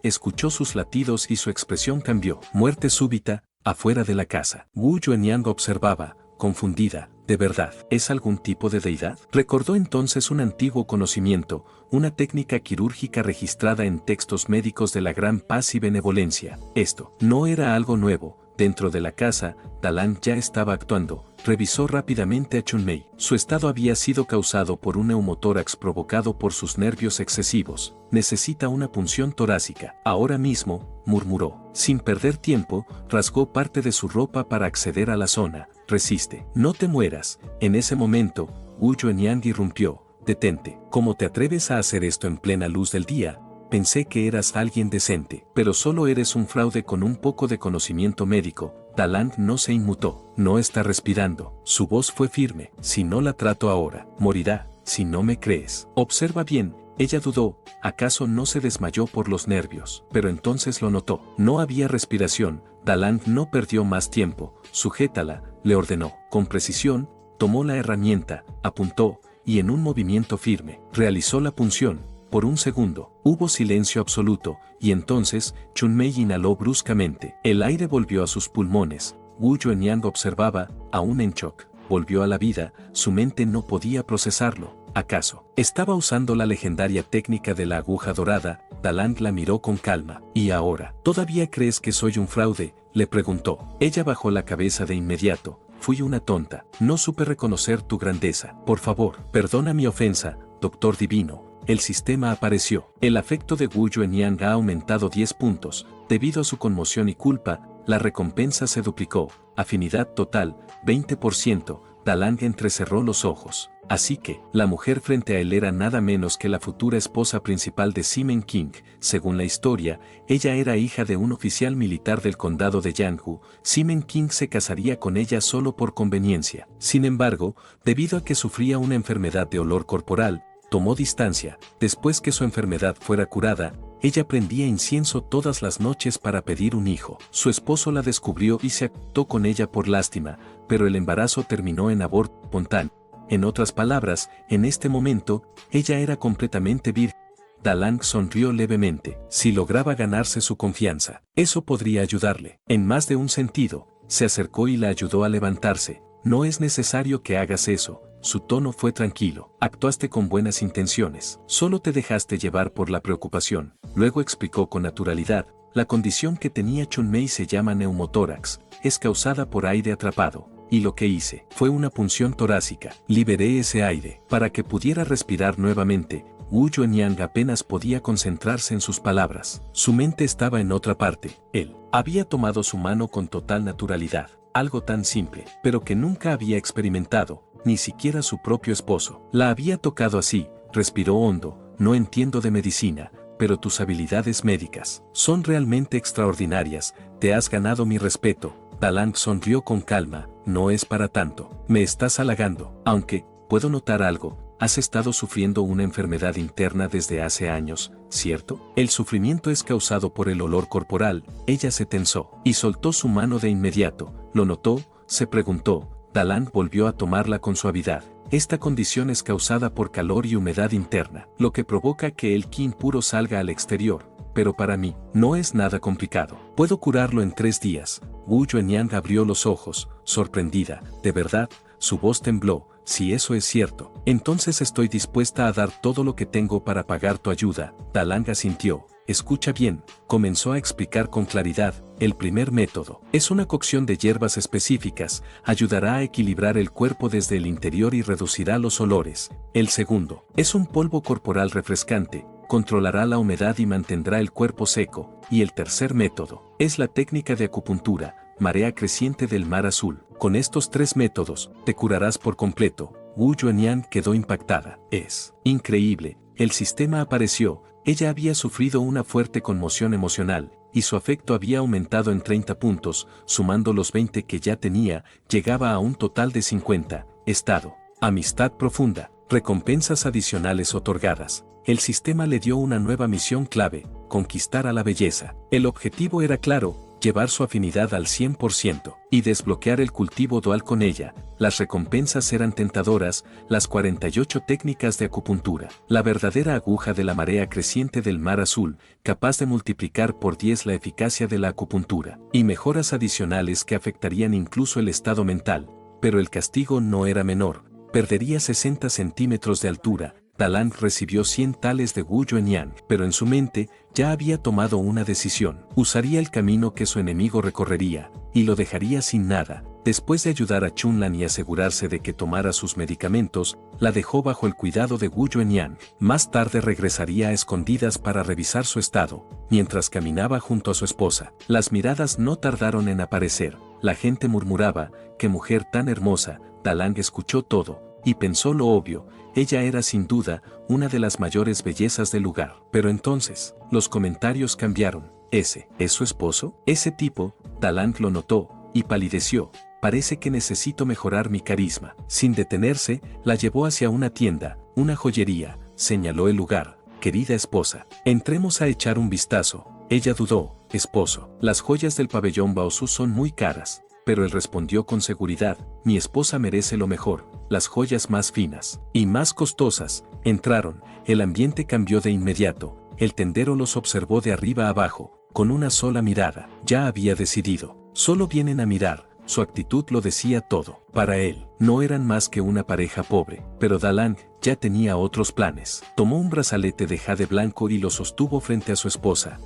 Escuchó sus latidos y su expresión cambió. Muerte súbita, afuera de la casa. Wu Yuanyang observaba, confundida. ¿De verdad es algún tipo de deidad? Recordó entonces un antiguo conocimiento, una técnica quirúrgica registrada en textos médicos de la Gran Paz y Benevolencia. Esto no era algo nuevo. Dentro de la casa, Dalan ya estaba actuando. Revisó rápidamente a Chunmei. Su estado había sido causado por un neumotórax provocado por sus nervios excesivos. Necesita una punción torácica. Ahora mismo, murmuró. Sin perder tiempo, rasgó parte de su ropa para acceder a la zona. Resiste. No te mueras. En ese momento, Wu Yuanyang irrumpió. Detente. ¿Cómo te atreves a hacer esto en plena luz del día? Pensé que eras alguien decente, pero solo eres un fraude con un poco de conocimiento médico. Dalan no se inmutó. No está respirando. Su voz fue firme. Si no la trato ahora, morirá. Si no me crees. Observa bien. Ella dudó. ¿Acaso no se desmayó por los nervios? Pero entonces lo notó. No había respiración. Dalan no perdió más tiempo. Sujétala, le ordenó. Con precisión, tomó la herramienta, apuntó, y en un movimiento firme, realizó la punción. Por un segundo, hubo silencio absoluto, y entonces, Chunmei inhaló bruscamente. El aire volvió a sus pulmones. Wu Yuanyang observaba, aún en shock. Volvió a la vida, su mente no podía procesarlo. ¿Acaso estaba usando la legendaria técnica de la aguja dorada? Dalan la miró con calma. ¿Y ahora? ¿Todavía crees que soy un fraude?, le preguntó. Ella bajó la cabeza de inmediato. Fui una tonta. No supe reconocer tu grandeza. Por favor, perdona mi ofensa, doctor divino. El sistema apareció. El afecto de Wu Yuanyang ha aumentado 10 puntos. Debido a su conmoción y culpa, la recompensa se duplicó. Afinidad total, 20%. Dalan entrecerró los ojos. Así que, la mujer frente a él era nada menos que la futura esposa principal de Simen King. Según la historia, ella era hija de un oficial militar del condado de Yanghu. Simen King se casaría con ella solo por conveniencia. Sin embargo, debido a que sufría una enfermedad de olor corporal, tomó distancia. Después que su enfermedad fuera curada, ella prendía incienso todas las noches para pedir un hijo. Su esposo la descubrió y se acostó con ella por lástima, pero el embarazo terminó en aborto espontáneo. En otras palabras, en este momento, ella era completamente virgen. Dalan sonrió levemente. Si lograba ganarse su confianza, eso podría ayudarle. En más de un sentido, se acercó y la ayudó a levantarse. No es necesario que hagas eso. Su tono fue tranquilo. Actuaste con buenas intenciones. Solo te dejaste llevar por la preocupación. Luego explicó con naturalidad. La condición que tenía Chunmei se llama neumotórax. Es causada por aire atrapado. Y lo que hice fue una punción torácica. Liberé ese aire para que pudiera respirar nuevamente. Wu Yuanyang apenas podía concentrarse en sus palabras. Su mente estaba en otra parte. Él había tomado su mano con total naturalidad. Algo tan simple, pero que nunca había experimentado. Ni siquiera su propio esposo la había tocado así. Respiró hondo. No entiendo de medicina, pero tus habilidades médicas son realmente extraordinarias. Te has ganado mi respeto. Dalan sonrió con calma. No es para tanto. Me estás halagando. Aunque, puedo notar algo. has estado sufriendo una enfermedad interna desde hace años, ¿cierto? El sufrimiento es causado por el olor corporal. Ella se tensó y soltó su mano de inmediato. ¿Lo notó?, se preguntó. Dalang volvió a tomarla con suavidad. Esta condición es causada por calor y humedad interna, lo que provoca que el ki impuro salga al exterior. Pero para mí, no es nada complicado. Puedo curarlo en 3 días. Wu Yuanyang abrió los ojos, sorprendida. ¿De verdad? Su voz tembló. Si eso es cierto, entonces estoy dispuesta a dar todo lo que tengo para pagar tu ayuda. Dalang asintió. Escucha bien, comenzó a explicar con claridad. El primer método es una cocción de hierbas específicas, ayudará a equilibrar el cuerpo desde el interior y reducirá los olores. El segundo es un polvo corporal refrescante, controlará la humedad y mantendrá el cuerpo seco. Y el tercer método es la técnica de acupuntura, marea creciente del mar azul. Con estos 3 métodos, te curarás por completo. Wu Yuanyang quedó impactada. Es increíble, el sistema apareció. Ella había sufrido una fuerte conmoción emocional, y su afecto había aumentado en 30 puntos, sumando los 20 que ya tenía, llegaba a un total de 50. Estado. Amistad profunda. Recompensas adicionales otorgadas. El sistema le dio una nueva misión clave: conquistar a la belleza. El objetivo era claro: llevar su afinidad al 100% y desbloquear el cultivo dual con ella. Las recompensas eran tentadoras, las 48 técnicas de acupuntura, la verdadera aguja de la marea creciente del mar azul, capaz de multiplicar por 10 la eficacia de la acupuntura, y mejoras adicionales que afectarían incluso el estado mental. Pero el castigo no era menor, perdería 60 centímetros de altura. Dalang recibió 100 tales de Wu Yuanyang, pero en su mente ya había tomado una decisión. Usaría el camino que su enemigo recorrería, y lo dejaría sin nada. Después de ayudar a Chunlan y asegurarse de que tomara sus medicamentos, la dejó bajo el cuidado de Wu Yuanyang. Más tarde regresaría a escondidas para revisar su estado. Mientras caminaba junto a su esposa, las miradas no tardaron en aparecer. La gente murmuraba: «¡Qué mujer tan hermosa!». Dalang escuchó todo, y pensó lo obvio: ella era sin duda una de las mayores bellezas del lugar. Pero entonces, los comentarios cambiaron. ¿Ese es su esposo? Ese tipo, Dalang lo notó, y palideció. Parece que necesito mejorar mi carisma. Sin detenerse, la llevó hacia una tienda, una joyería, señaló el lugar. Querida esposa, entremos a echar un vistazo. Ella dudó. Esposo, las joyas del pabellón Baosu son muy caras. Pero él respondió con seguridad: mi esposa merece lo mejor, las joyas más finas y más costosas. Entraron, el ambiente cambió de inmediato. El tendero los observó de arriba abajo, con una sola mirada. Ya había decidido, solo vienen a mirar. Su actitud lo decía todo. Para él, no eran más que una pareja pobre, pero Dalang ya tenía otros planes. Tomó un brazalete de jade blanco y lo sostuvo frente a su esposa.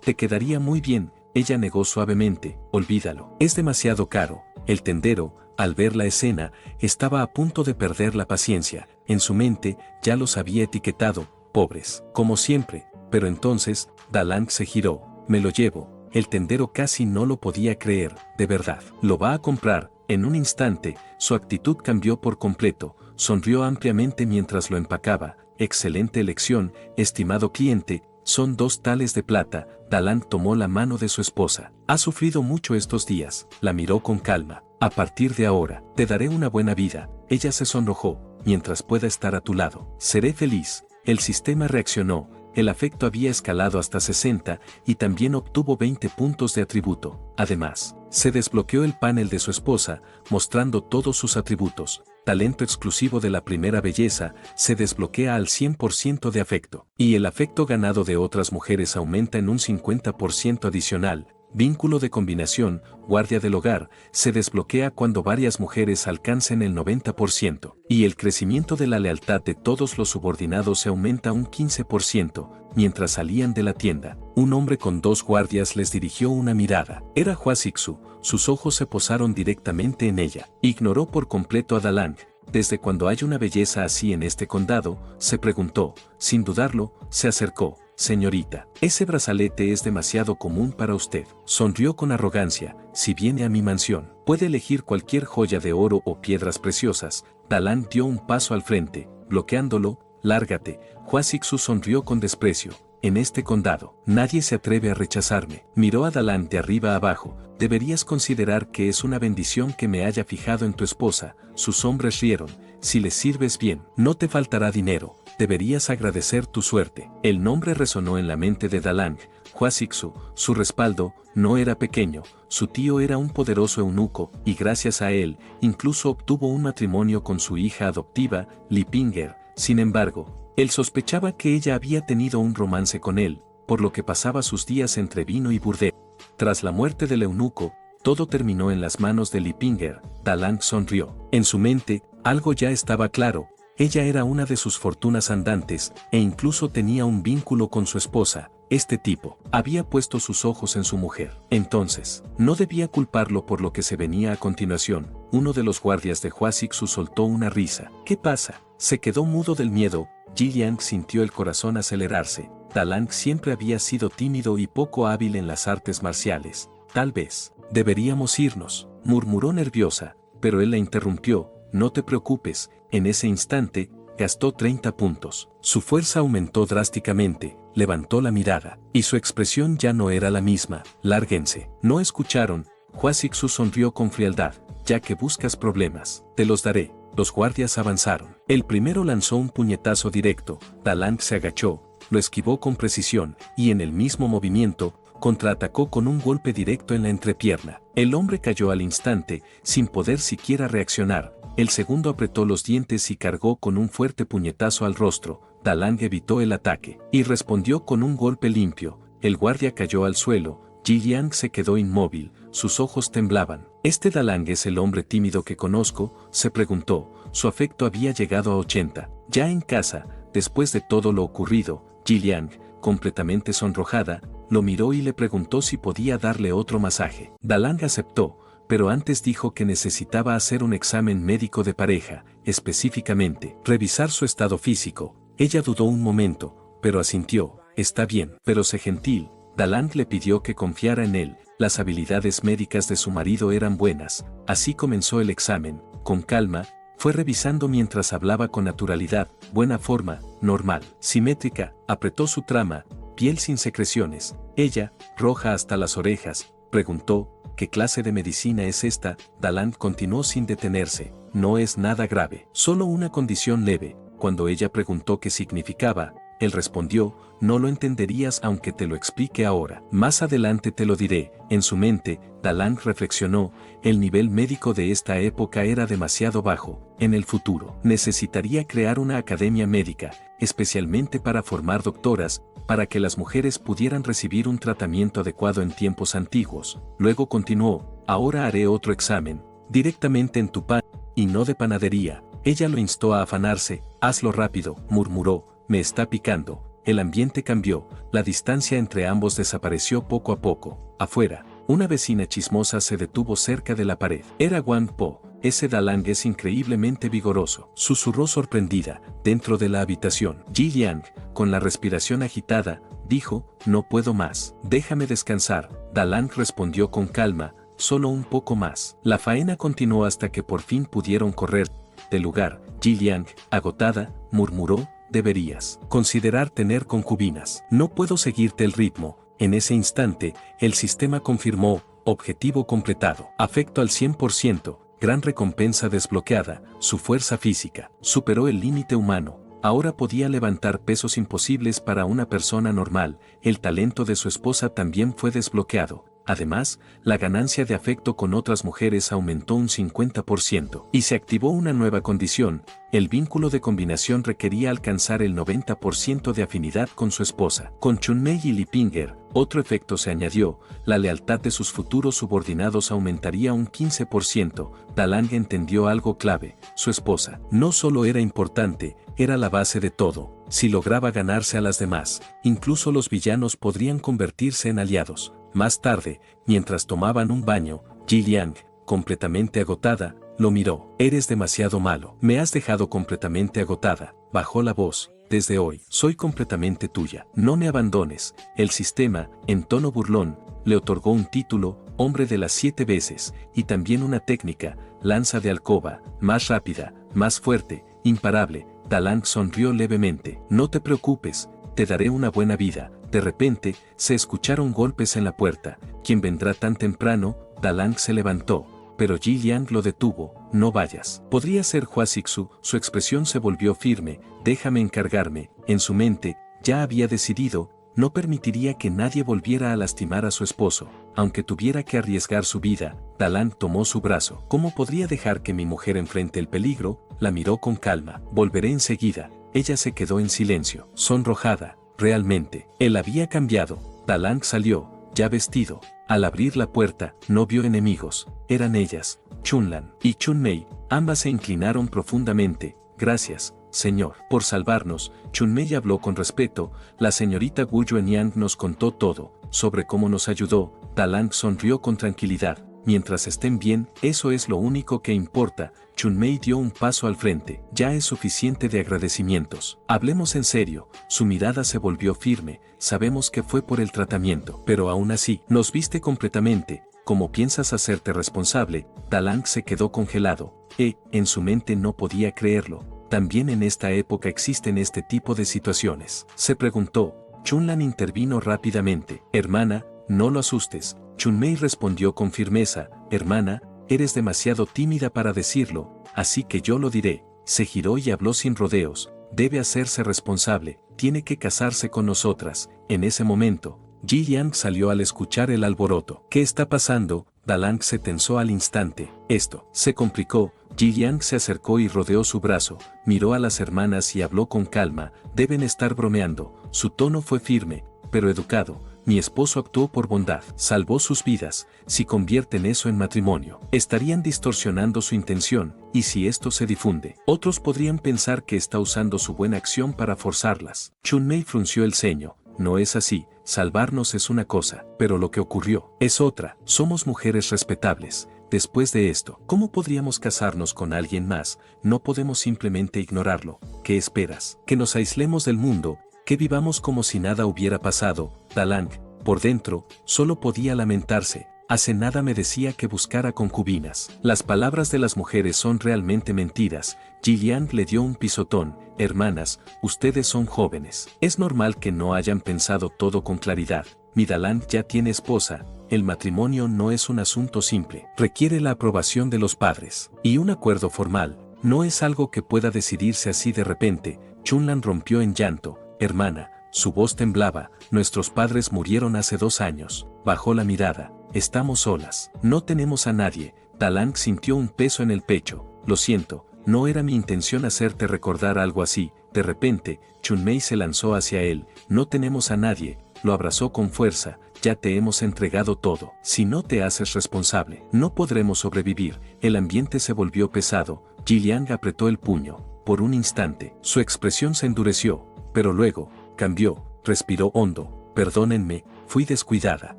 Te quedaría muy bien. Ella negó suavemente: olvídalo, es demasiado caro. El tendero, al ver la escena, estaba a punto de perder la paciencia. En su mente, ya los había etiquetado: pobres, como siempre. Pero entonces, Dalang se giró: me lo llevo. El tendero casi no lo podía creer. ¿De verdad lo va a comprar? En un instante, su actitud cambió por completo. Sonrió ampliamente mientras lo empacaba. Excelente elección, estimado cliente. Son 2 tales de plata. Dalang tomó la mano de su esposa. Ha sufrido mucho estos días. La miró con calma. A partir de ahora, te daré una buena vida. Ella se sonrojó. Mientras pueda estar a tu lado, seré feliz. El sistema reaccionó. El afecto había escalado hasta 60 y también obtuvo 20 puntos de atributo. Además, se desbloqueó el panel de su esposa, mostrando todos sus atributos. Talento exclusivo de la primera belleza, se desbloquea al 100% de afecto. Y el afecto ganado de otras mujeres aumenta en un 50% adicional. Vínculo de combinación, guardia del hogar, se desbloquea cuando varias mujeres alcancen el 90%. Y el crecimiento de la lealtad de todos los subordinados se aumenta un 15%. Mientras salían de la tienda, un hombre con 2 guardias les dirigió una mirada. Era Hua Sixu. Sus ojos se posaron directamente en ella. Ignoró por completo a Dalang. ¿Desde cuándo hay una belleza así en este condado?, se preguntó. Sin dudarlo, se acercó. Señorita, ese brazalete es demasiado común para usted. Sonrió con arrogancia. Si viene a mi mansión, puede elegir cualquier joya de oro o piedras preciosas. Dalang dio un paso al frente, bloqueándolo. Lárgate. Hua Sixu sonrió con desprecio. En este condado, nadie se atreve a rechazarme. Miró a Dalang de arriba abajo. Deberías considerar que es una bendición que me haya fijado en tu esposa. Sus hombres rieron. si les sirves bien, no te faltará dinero, deberías agradecer tu suerte. El nombre resonó en la mente de Dalang, Hua Sixu, su respaldo no era pequeño, su tío era un poderoso eunuco, y gracias a él, incluso obtuvo un matrimonio con su hija adoptiva, Li Pinger. Sin embargo, él sospechaba que ella había tenido un romance con él, por lo que pasaba sus días entre vino y burdel. Tras la muerte del eunuco, todo terminó en las manos de Li Pinger. Dalang sonrió. En su mente, algo ya estaba claro. Ella era una de sus fortunas andantes, e incluso tenía un vínculo con su esposa. Este tipo había puesto sus ojos en su mujer. Entonces, no debía culparlo por lo que se venía a continuación. Uno de los guardias de Hua Sixu soltó una risa. ¿Qué pasa? Se quedó mudo del miedo. Ji Liang sintió el corazón acelerarse. Dalang siempre había sido tímido y poco hábil en las artes marciales. Tal vez deberíamos irnos, murmuró nerviosa, pero él la interrumpió. No te preocupes. En ese instante, gastó 30 puntos. Su fuerza aumentó drásticamente, levantó la mirada, y su expresión ya no era la misma. Lárguense. ¿No escucharon? Hua Sixu sonrió con frialdad. Ya que buscas problemas, te los daré. Los guardias avanzaron. El primero lanzó un puñetazo directo. Dalang se agachó, lo esquivó con precisión, y en el mismo movimiento, contraatacó con un golpe directo en la entrepierna. El hombre cayó al instante, sin poder siquiera reaccionar. El segundo apretó los dientes y cargó con un fuerte puñetazo al rostro. Dalang evitó el ataque y respondió con un golpe limpio. El guardia cayó al suelo. Ji Liang se quedó inmóvil, sus ojos temblaban. ¿Este Dalang es el hombre tímido que conozco?, se preguntó. Su afecto había llegado a 80. Ya en casa, después de todo lo ocurrido, Ji Liang, completamente sonrojada, lo miró y le preguntó si podía darle otro masaje. Dalang aceptó, pero antes dijo que necesitaba hacer un examen médico de pareja, específicamente, revisar su estado físico. Ella dudó un momento, pero asintió. Está bien, pero sé gentil. Dalang le pidió que confiara en él. Las habilidades médicas de su marido eran buenas. Así comenzó el examen. Con calma, fue revisando mientras hablaba con naturalidad. Buena forma, normal, simétrica, apretó su trama, piel sin secreciones. Ella, roja hasta las orejas, preguntó, ¿qué clase de medicina es esta? Dalang continuó sin detenerse. No es nada grave, solo una condición leve. Cuando ella preguntó qué significaba, él respondió, no lo entenderías aunque te lo explique ahora. Más adelante te lo diré. En su mente, Dalang reflexionó, el nivel médico de esta época era demasiado bajo. En el futuro, necesitaría crear una academia médica, especialmente para formar doctoras, para que las mujeres pudieran recibir un tratamiento adecuado en tiempos antiguos. Luego continuó, ahora haré otro examen, directamente en tu pan, y no de panadería. Ella lo instó a afanarse. Hazlo rápido, murmuró, me está picando. El ambiente cambió, la distancia entre ambos desapareció poco a poco. Afuera, una vecina chismosa se detuvo cerca de la pared. Era Wang Po. Ese Dalang es increíblemente vigoroso, susurró sorprendida, dentro de la habitación. Ji Liang, con la respiración agitada, dijo, no puedo más, déjame descansar. Dalang respondió con calma, solo un poco más. La faena continuó hasta que por fin pudieron correr del lugar. Ji Liang, agotada, murmuró, deberías considerar tener concubinas. No puedo seguirte el ritmo. En ese instante, el sistema confirmó, objetivo completado. Afecto al 100%. Gran recompensa desbloqueada, su fuerza física superó el límite humano. Ahora podía levantar pesos imposibles para una persona normal. El talento de su esposa también fue desbloqueado. Además, la ganancia de afecto con otras mujeres aumentó un 50%. Y se activó una nueva condición. El vínculo de combinación requería alcanzar el 90% de afinidad con su esposa. Con Chunmei y Li Pinger, otro efecto se añadió, la lealtad de sus futuros subordinados aumentaría un 15%. Dalang entendió algo clave, su esposa no solo era importante, era la base de todo. Si lograba ganarse a las demás, incluso los villanos podrían convertirse en aliados. Más tarde, mientras tomaban un baño, Ji Liang, completamente agotada, lo miró. Eres demasiado malo. Me has dejado completamente agotada. Bajó la voz. Desde hoy, soy completamente tuya. No me abandones. El sistema, en tono burlón, le otorgó un título, hombre de las 7 veces, y también una técnica, lanza de alcoba, más rápida, más fuerte, imparable. Dalang sonrió levemente. No te preocupes, te daré una buena vida. De repente, se escucharon golpes en la puerta. ¿Quién vendrá tan temprano? Dalang se levantó, pero Ji Liang lo detuvo. no vayas. Podría ser Hua Sixu, su expresión se volvió firme, déjame encargarme, en su mente, ya había decidido, no permitiría que nadie volviera a lastimar a su esposo, aunque tuviera que arriesgar su vida. Dalang tomó su brazo. ¿Cómo podría dejar que mi mujer enfrente el peligro? La miró con calma. Volveré enseguida. Ella se quedó en silencio, sonrojada. Realmente, él había cambiado. Dalang salió, ya vestido. Al abrir la puerta, no vio enemigos. Eran ellas, Chunlan y Chunmei. Ambas se inclinaron profundamente. Gracias, señor, por salvarnos. Chunmei habló con respeto. La señorita Wu Yuanyang nos contó todo, sobre cómo nos ayudó. Dalang sonrió con tranquilidad. Mientras estén bien, eso es lo único que importa. Chunmei dio un paso al frente. Ya es suficiente de agradecimientos. Hablemos en serio. Su mirada se volvió firme. Sabemos que fue por el tratamiento, pero aún así, nos viste completamente. ¿Cómo piensas hacerte responsable? Dalang se quedó congelado. En su mente no podía creerlo. También en esta época existen este tipo de situaciones. Se preguntó. Chunlan intervino rápidamente. Hermana, no lo asustes. Chunmei respondió con firmeza. Hermana, eres demasiado tímida para decirlo, así que yo lo diré. Se giró y habló sin rodeos. Debe hacerse responsable, tiene que casarse con nosotras. En ese momento, Ji Liang salió al escuchar el alboroto. ¿Qué está pasando? Dalang se tensó al instante. Esto se complicó. Ji Liang se acercó y rodeó su brazo, miró a las hermanas y habló con calma. Deben estar bromeando. Su tono fue firme, pero educado. Mi esposo actuó por bondad, salvó sus vidas. Si convierten eso en matrimonio, estarían distorsionando su intención, y si esto se difunde, otros podrían pensar que está usando su buena acción para forzarlas. Chunmei frunció el ceño. No es así, salvarnos es una cosa, pero lo que ocurrió es otra. Somos mujeres respetables. Después de esto, ¿cómo podríamos casarnos con alguien más? No podemos simplemente ignorarlo. ¿Qué esperas? ¿Que nos aislemos del mundo? ¿Que vivamos como si nada hubiera pasado? Dalang, por dentro, solo podía lamentarse. Hace nada me decía que buscara concubinas. Las palabras de las mujeres son realmente mentiras. Ji Liang le dio un pisotón. Hermanas, ustedes son jóvenes. Es normal que no hayan pensado todo con claridad. Mi Dalang ya tiene esposa. El matrimonio no es un asunto simple. Requiere la aprobación de los padres. Y un acuerdo formal. No es algo que pueda decidirse así de repente. Chunlan rompió en llanto. Hermana, su voz temblaba. Nuestros padres murieron hace 2 años. Bajó la mirada. Estamos solas. No tenemos a nadie. Dalang sintió un peso en el pecho. Lo siento, no era mi intención hacerte recordar algo así. De repente, Chunmei se lanzó hacia él. No tenemos a nadie. Lo abrazó con fuerza. Ya te hemos entregado todo. Si no te haces responsable, no podremos sobrevivir. El ambiente se volvió pesado. Ji Liang apretó el puño. Por un instante, su expresión se endureció, pero luego, cambió, respiró hondo. Perdónenme, fui descuidada.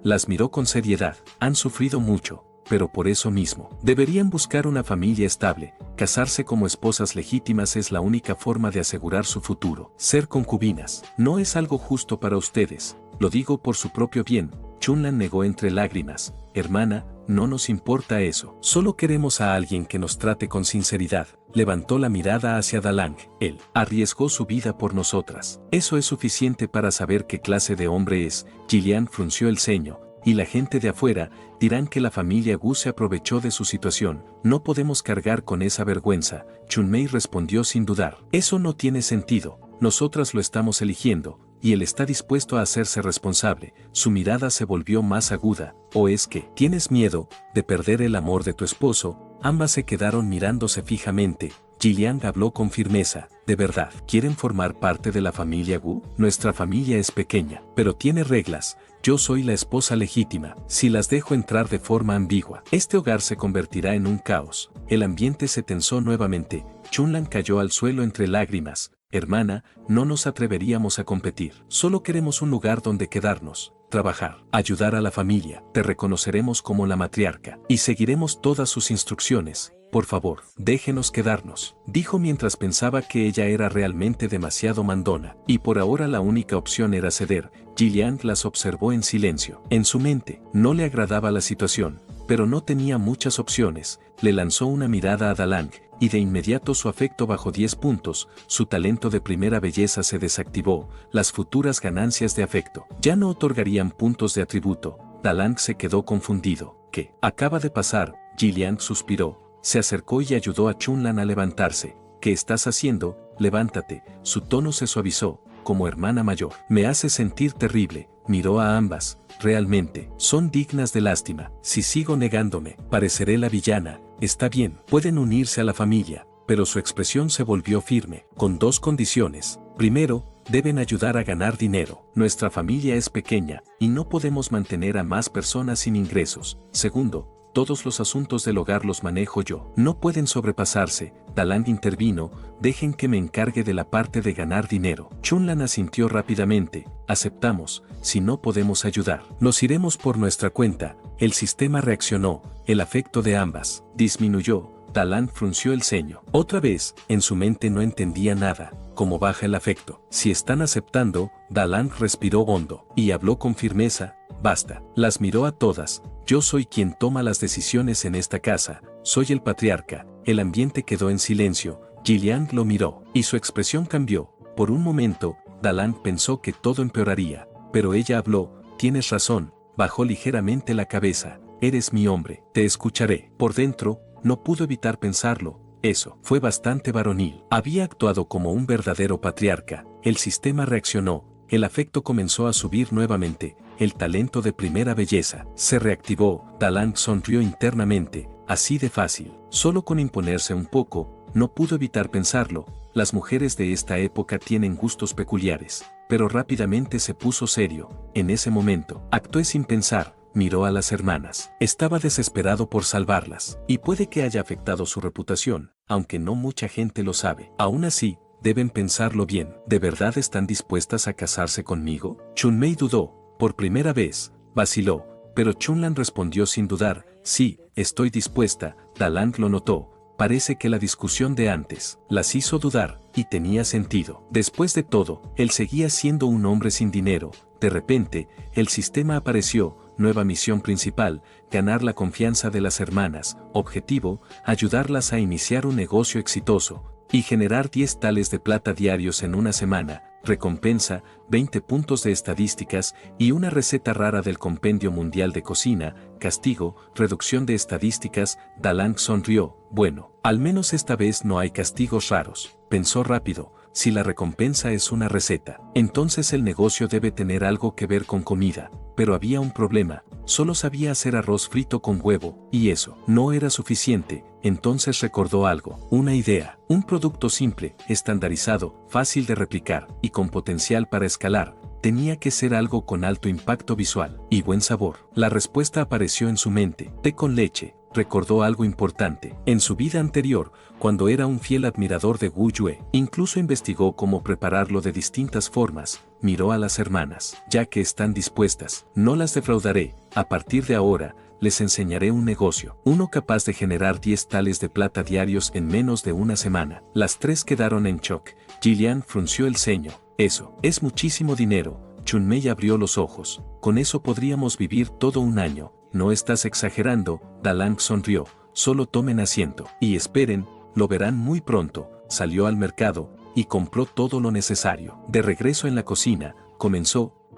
Las miró con seriedad. Han sufrido mucho, pero por eso mismo, deberían buscar una familia estable. Casarse como esposas legítimas es la única forma de asegurar su futuro. Ser concubinas no es algo justo para ustedes. Lo digo por su propio bien. Chunlan negó entre lágrimas. Hermana, no nos importa eso. Solo queremos a alguien que nos trate con sinceridad. Levantó la mirada hacia Dalang. Él arriesgó su vida por nosotras. Eso es suficiente para saber qué clase de hombre es. Ji Liang frunció el ceño. Y la gente de afuera dirán que la familia Gu se aprovechó de su situación. No podemos cargar con esa vergüenza. Chunmei respondió sin dudar. Eso no tiene sentido. Nosotras lo estamos eligiendo. Y él está dispuesto a hacerse responsable. Su mirada se volvió más aguda. ¿O es que tienes miedo de perder el amor de tu esposo? Ambas se quedaron mirándose fijamente. Ji Liang habló con firmeza. ¿De verdad quieren formar parte de la familia Gu? Nuestra familia es pequeña, pero tiene reglas. Yo soy la esposa legítima. Si las dejo entrar de forma ambigua, este hogar se convertirá en un caos. El ambiente se tensó nuevamente. Chunlan cayó al suelo entre lágrimas. Hermana, no nos atreveríamos a competir. Solo queremos un lugar donde quedarnos, trabajar, ayudar a la familia. Te reconoceremos como la matriarca y seguiremos todas sus instrucciones. Por favor, déjenos quedarnos, dijo mientras pensaba que ella era realmente demasiado mandona, y por ahora la única opción era ceder. Ji Liang las observó en silencio. En su mente, no le agradaba la situación, pero no tenía muchas opciones. Le lanzó una mirada a Dalang, y de inmediato su afecto bajó 10 puntos, su talento de primera belleza se desactivó, las futuras ganancias de afecto ya no otorgarían puntos de atributo. Dalang se quedó confundido. ¿Qué acaba de pasar? Ji Liang suspiró. se acercó y ayudó a Chunlan a levantarse. ¿Qué estás haciendo? Levántate. Su tono se suavizó, como hermana mayor. Me hace sentir terrible. Miró a ambas. Realmente, son dignas de lástima. Si sigo negándome, pareceré la villana. Está bien, pueden unirse a la familia. Pero su expresión se volvió firme, con dos condiciones. Primero, deben ayudar a ganar dinero. Nuestra familia es pequeña, y no podemos mantener a más personas sin ingresos. Segundo, todos los asuntos del hogar los manejo yo. No pueden sobrepasarse. Dalang intervino, dejen que me encargue de la parte de ganar dinero. Chunlan asintió rápidamente, aceptamos, si no podemos ayudar, nos iremos por nuestra cuenta. El sistema reaccionó, el afecto de ambas disminuyó. Dalang frunció el ceño. Otra vez, en su mente no entendía nada. ¿Cómo baja el afecto? Si están aceptando, Dalang respiró hondo y habló con firmeza. Basta. Las miró a todas. Yo soy quien toma las decisiones en esta casa. Soy el patriarca. El ambiente quedó en silencio. Jiliang lo miró y su expresión cambió. Por un momento, Dalang pensó que todo empeoraría. Pero ella habló. Tienes razón. Bajó ligeramente la cabeza. Eres mi hombre. Te escucharé. Por dentro, no pudo evitar pensarlo. Eso fue bastante varonil. Había actuado como un verdadero patriarca. El sistema reaccionó. El afecto comenzó a subir nuevamente. El talento de primera belleza se reactivó. Dalang sonrió internamente. Así de fácil. Solo con imponerse un poco, no pudo evitar pensarlo. Las mujeres de esta época tienen gustos peculiares. Pero rápidamente se puso serio. En ese momento, actué sin pensar. Miró a las hermanas. Estaba desesperado por salvarlas. Y puede que haya afectado su reputación, aunque no mucha gente lo sabe. Aún así, deben pensarlo bien. ¿De verdad están dispuestas a casarse conmigo? Chunmei dudó. Por primera vez, vaciló. Pero Chunlan respondió sin dudar. Sí, estoy dispuesta. Dalang lo notó. Parece que la discusión de antes las hizo dudar, y tenía sentido. Después de todo, él seguía siendo un hombre sin dinero. De repente, el sistema apareció. Nueva misión principal, ganar la confianza de las hermanas. Objetivo, ayudarlas a iniciar un negocio exitoso y generar 10 tales de plata diarios en una semana. Recompensa, 20 puntos de estadísticas y una receta rara del Compendio Mundial de Cocina. Castigo, reducción de estadísticas. Dalang sonrió. Bueno, al menos esta vez no hay castigos raros. Pensó rápido. Si la recompensa es una receta, entonces el negocio debe tener algo que ver con comida. Pero había un problema, solo sabía hacer arroz frito con huevo, y eso no era suficiente. Entonces recordó algo, una idea, un producto simple, estandarizado, fácil de replicar, y con potencial para escalar. Tenía que ser algo con alto impacto visual y buen sabor. La respuesta apareció en su mente, té con leche. Recordó algo importante. En su vida anterior, cuando era un fiel admirador de Wu Yue, incluso investigó cómo prepararlo de distintas formas. Miró a las hermanas. Ya que están dispuestas, no las defraudaré. A partir de ahora, les enseñaré un negocio. Uno capaz de generar 10 tales de plata diarios en menos de una semana. Las tres quedaron en shock. Jiliang frunció el ceño. Eso es muchísimo dinero. Chunmei abrió los ojos. Con eso podríamos vivir todo un año. No estás exagerando. Dalang sonrió. Solo tomen asiento y esperen, lo verán muy pronto. Salió al mercado y compró todo lo necesario. De regreso en la cocina,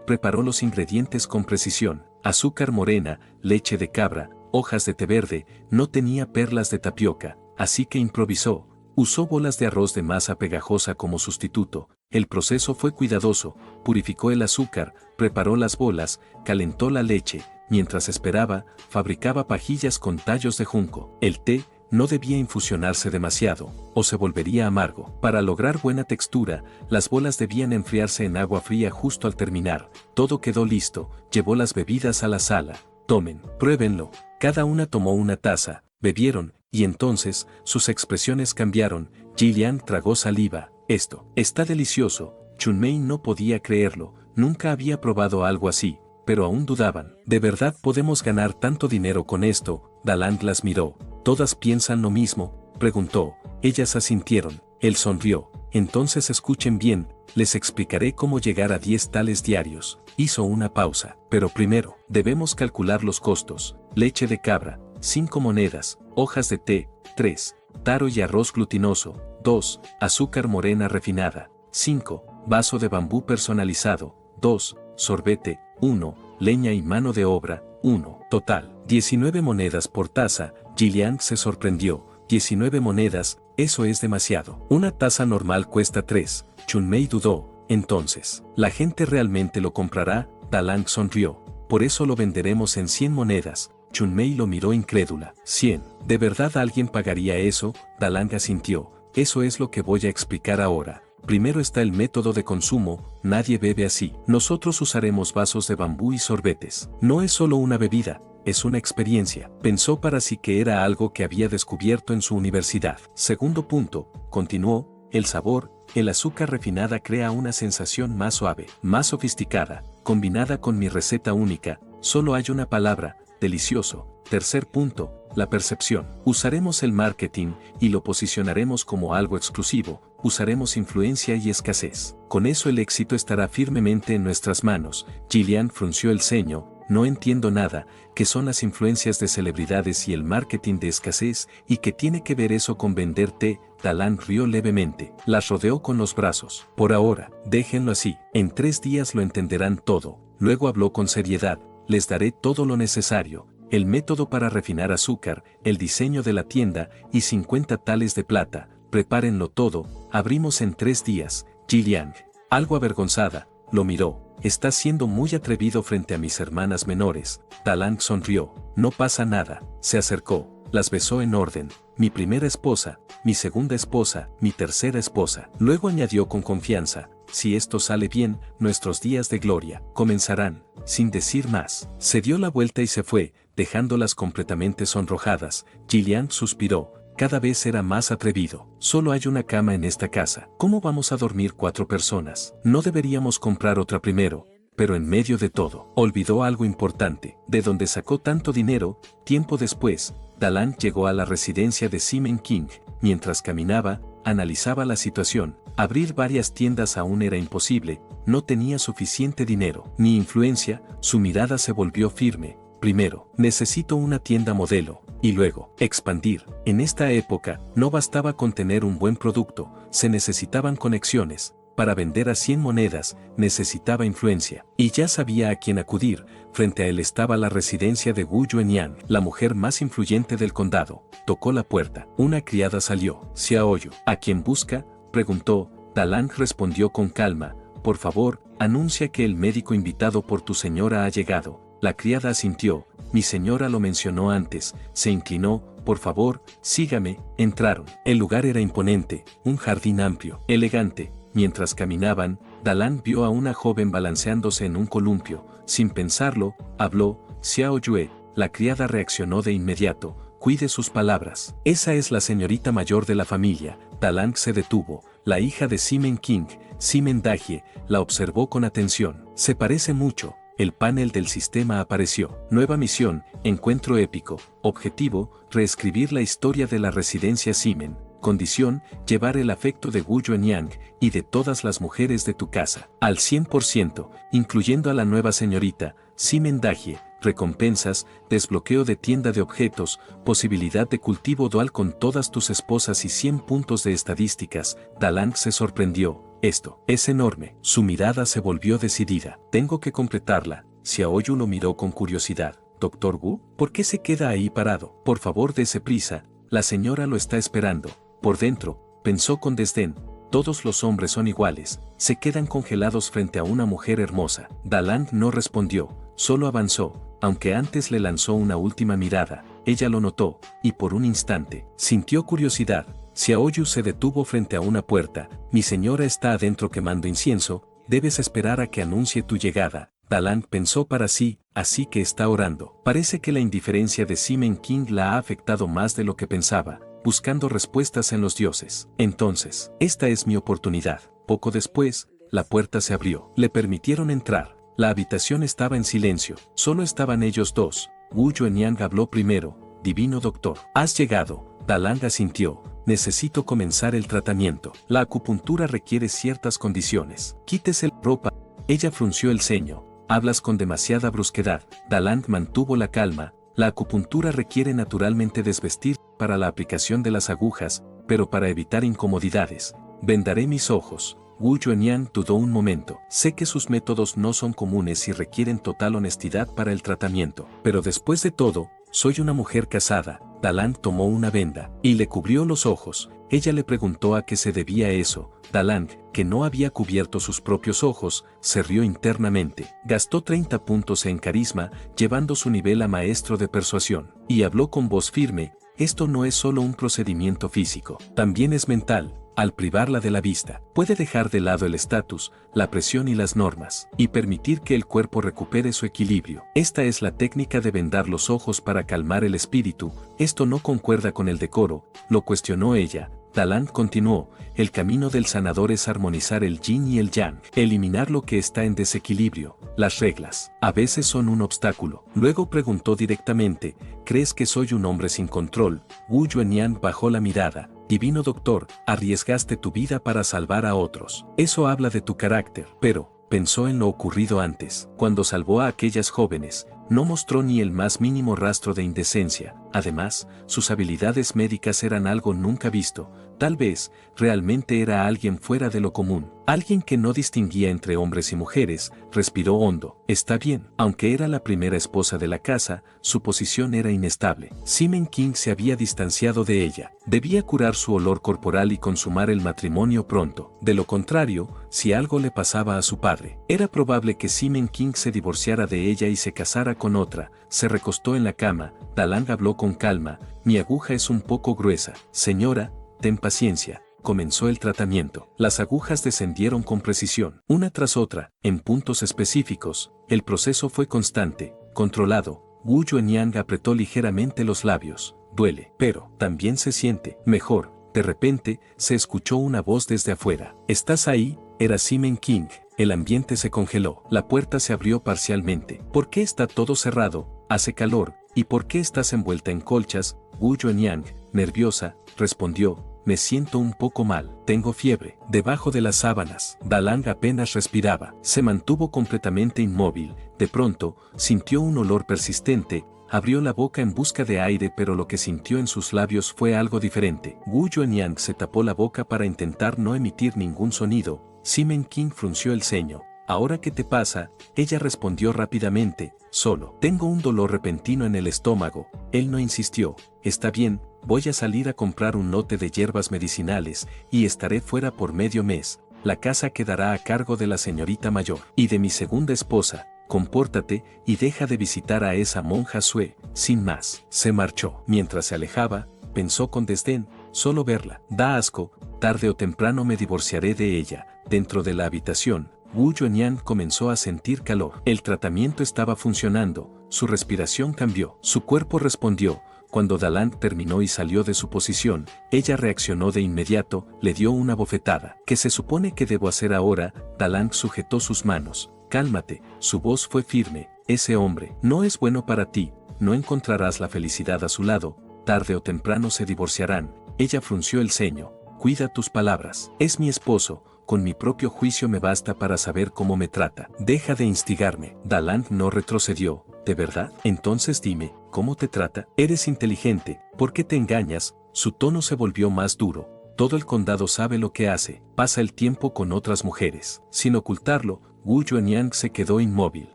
preparó los ingredientes con precisión. Azúcar morena, leche de cabra, hojas de té verde, no tenía perlas de tapioca, así que improvisó. Usó bolas de arroz de masa pegajosa como sustituto. El proceso fue cuidadoso. Purificó el azúcar, preparó las bolas, calentó la leche. Mientras esperaba, fabricaba pajillas con tallos de junco. El té no debía infusionarse demasiado, o se volvería amargo. Para lograr buena textura, las bolas debían enfriarse en agua fría justo al terminar. Todo quedó listo. Llevó las bebidas a la sala. Tomen, pruébenlo. Cada una tomó una taza, bebieron, y entonces, sus expresiones cambiaron. Jiliang tragó saliva. Esto está delicioso. Chunmei no podía creerlo. Nunca había probado algo así. Pero aún dudaban. ¿De verdad podemos ganar tanto dinero con esto? Dalang las miró. ¿Todas piensan lo mismo?, preguntó. Ellas asintieron. Él sonrió. Entonces escuchen bien, les explicaré cómo llegar a 10 tales diarios. Hizo una pausa. Pero primero, debemos calcular los costos. Leche de cabra, 5 monedas. Hojas de té, 3. Taro y arroz glutinoso, 2. Azúcar morena refinada, 5. Vaso de bambú personalizado, 2. Sorbete, 1, leña y mano de obra, 1. Total, 19 monedas por taza. Jiliang se sorprendió. 19 monedas, eso es demasiado. Una taza normal cuesta 3. Chunmei dudó. Entonces, ¿la gente realmente lo comprará? Dalang sonrió. Por eso lo venderemos en 100 monedas. Chunmei lo miró incrédula. 100. ¿De verdad alguien pagaría eso? Dalang asintió. Eso es lo que voy a explicar ahora. Primero está el método de consumo, nadie bebe así. Nosotros usaremos vasos de bambú y sorbetes. No es solo una bebida, es una experiencia. Pensó para sí que era algo que había descubierto en su universidad. Segundo punto, continuó, el sabor, el azúcar refinada crea una sensación más suave, más sofisticada, combinada con mi receta única, solo hay una palabra, delicioso. Tercer punto, la percepción. Usaremos el marketing y lo posicionaremos como algo exclusivo, usaremos influencia y escasez. Con eso el éxito estará firmemente en nuestras manos. Gillian frunció el ceño, no entiendo nada, ¿qué son las influencias de celebridades y el marketing de escasez y qué tiene que ver eso con vender té? Dalang rió levemente, las rodeó con los brazos. Por ahora, déjenlo así, en 3 días lo entenderán todo. Luego habló con seriedad, les daré todo lo necesario. El método para refinar azúcar, el diseño de la tienda y 50 tales de plata, prepárenlo todo, abrimos en 3 días. Gillian, algo avergonzada, lo miró. Estás siendo muy atrevido frente a mis hermanas menores. Dalang sonrió. No pasa nada. Se acercó, las besó en orden. Mi primera esposa, mi segunda esposa, mi tercera esposa. Luego añadió con confianza. Si esto sale bien, nuestros días de gloria comenzarán. Sin decir más, se dio la vuelta y se fue, dejándolas completamente sonrojadas. Gillian suspiró. Cada vez era más atrevido. Solo hay una cama en esta casa. ¿Cómo vamos a dormir 4 personas? No deberíamos comprar otra primero. Pero en medio de todo, olvidó algo importante. ¿De dónde sacó tanto dinero? Tiempo después, Dalang llegó a la residencia de Simon King. Mientras caminaba, analizaba la situación. Abrir varias tiendas aún era imposible. No tenía suficiente dinero, ni influencia. Su mirada se volvió firme. Primero, necesito una tienda modelo. Y luego, expandir. En esta época, no bastaba con tener un buen producto, se necesitaban conexiones. Para vender a 100 monedas, necesitaba influencia. Y ya sabía a quién acudir. Frente a él estaba la residencia de Wu Yuanyang, la mujer más influyente del condado. Tocó la puerta. Una criada salió. Xiaoyu. ¿A quién busca? Preguntó. Dalang respondió con calma. Por favor, anuncia que el médico invitado por tu señora ha llegado. La criada asintió. Mi señora lo mencionó antes. Se inclinó. Por favor, sígame. Entraron. El lugar era imponente, un jardín amplio, elegante. Mientras caminaban, Dalang vio a una joven balanceándose en un columpio. Sin pensarlo, habló. Xiao Yue. La criada reaccionó de inmediato. Cuide sus palabras. Esa es la señorita mayor de la familia. Dalang se detuvo. La hija de Simon King, Simon Dajie, la observó con atención. Se parece mucho. El panel del sistema apareció. Nueva misión, encuentro épico. Objetivo, reescribir la historia de la residencia Simon. Condición, llevar el afecto de Wu Yuanyang y de todas las mujeres de tu casa al 100%, incluyendo a la nueva señorita, Simon Dajie. Recompensas, desbloqueo de tienda de objetos, posibilidad de cultivo dual con todas tus esposas y 100 puntos de estadísticas. Dalang se sorprendió. Esto es enorme. Su mirada se volvió decidida. Tengo que completarla. Xiaoyu lo miró con curiosidad. Doctor Wu, ¿por qué se queda ahí parado? Por favor, dése prisa. La señora lo está esperando. Por dentro, pensó con desdén. Todos los hombres son iguales. Se quedan congelados frente a una mujer hermosa. Dalang no respondió. Solo avanzó. Aunque antes le lanzó una última mirada, ella lo notó, y por un instante, sintió curiosidad. Xiaoyu se detuvo frente a una puerta. Mi señora está adentro quemando incienso, debes esperar a que anuncie tu llegada. Dalang pensó para sí, así que está orando. Parece que la indiferencia de Simon King la ha afectado más de lo que pensaba, buscando respuestas en los dioses. Entonces, esta es mi oportunidad. Poco después, la puerta se abrió. Le permitieron entrar. La habitación estaba en silencio, solo estaban ellos dos. Wu Yuanyang habló primero. Divino doctor, has llegado. Dalang asintió. Necesito comenzar el tratamiento. La acupuntura requiere ciertas condiciones. Quítese la ropa. Ella frunció el ceño. Hablas con demasiada brusquedad. Dalang mantuvo la calma. La acupuntura requiere naturalmente desvestir para la aplicación de las agujas, pero para evitar incomodidades. Vendaré mis ojos. Wu Yuanyang dudó un momento. Sé que sus métodos no son comunes y requieren total honestidad para el tratamiento. Pero después de todo, soy una mujer casada. Dalang tomó una venda y le cubrió los ojos. Ella le preguntó a qué se debía eso. Dalang, que no había cubierto sus propios ojos, se rió internamente. Gastó 30 puntos en carisma, llevando su nivel a maestro de persuasión. Y habló con voz firme: esto no es solo un procedimiento físico, también es mental. Al privarla de la vista, puede dejar de lado el estatus, la presión y las normas, y permitir que el cuerpo recupere su equilibrio. Esta es la técnica de vendar los ojos para calmar el espíritu. Esto no concuerda con el decoro, lo cuestionó ella. Dalang continuó: el camino del sanador es armonizar el yin y el yang, eliminar lo que está en desequilibrio. Las reglas a veces son un obstáculo. Luego preguntó directamente: ¿crees que soy un hombre sin control? Wu Yuanyan bajó la mirada. Divino doctor, arriesgaste tu vida para salvar a otros. Eso habla de tu carácter. Pero, pensó en lo ocurrido antes. Cuando salvó a aquellas jóvenes, no mostró ni el más mínimo rastro de indecencia. Además, sus habilidades médicas eran algo nunca visto. Tal vez, realmente era alguien fuera de lo común. Alguien que no distinguía entre hombres y mujeres. Respiró hondo. Está bien. Aunque era la primera esposa de la casa, su posición era inestable. Simen King se había distanciado de ella. Debía curar su olor corporal y consumar el matrimonio pronto. De lo contrario, si algo le pasaba a su padre, era probable que Simen King se divorciara de ella y se casara con otra. Se recostó en la cama. Dalang habló con calma: mi aguja es un poco gruesa. Señora, ten paciencia. Comenzó el tratamiento. Las agujas descendieron con precisión, una tras otra, en puntos específicos. El proceso fue constante, controlado. Wu Yuanyang apretó ligeramente los labios. Duele, pero también se siente mejor. De repente, se escuchó una voz desde afuera. ¿Estás ahí? Era Simen King. El ambiente se congeló. La puerta se abrió parcialmente. ¿Por qué está todo cerrado? Hace calor. ¿Y por qué estás envuelta en colchas? Wu Yuanyang, nerviosa, respondió: me siento un poco mal, tengo fiebre. Debajo de las sábanas, Dalang apenas respiraba. Se mantuvo completamente inmóvil. De pronto, sintió un olor persistente. Abrió la boca en busca de aire, pero lo que sintió en sus labios fue algo diferente. Wu Yuanyang se tapó la boca para intentar no emitir ningún sonido. Simen King frunció el ceño. ¿Ahora qué te pasa? Ella respondió rápidamente: solo tengo un dolor repentino en el estómago. Él no insistió. Está bien, voy a salir a comprar un lote de hierbas medicinales y estaré fuera por medio mes. La casa quedará a cargo de la señorita mayor y de mi segunda esposa. Compórtate y deja de visitar a esa monja Sue. Sin más, se marchó. Mientras se alejaba, pensó con desdén: solo verla da asco, tarde o temprano me divorciaré de ella. Dentro de la habitación, Wu Yuanyang comenzó a sentir calor. El tratamiento estaba funcionando, su respiración cambió, su cuerpo respondió. Cuando Dalang terminó y salió de su posición, ella reaccionó de inmediato, le dio una bofetada. ¿Qué se supone que debo hacer ahora? Dalang sujetó sus manos. Cálmate, su voz fue firme. Ese hombre no es bueno para ti, no encontrarás la felicidad a su lado, tarde o temprano se divorciarán. Ella frunció el ceño. Cuida tus palabras. Es mi esposo. Con mi propio juicio me basta para saber cómo me trata. Deja de instigarme. Dalang no retrocedió. ¿De verdad? Entonces dime, ¿cómo te trata? Eres inteligente. ¿Por qué te engañas? Su tono se volvió más duro. Todo el condado sabe lo que hace. Pasa el tiempo con otras mujeres. Sin ocultarlo, Wu Yuanyang se quedó inmóvil.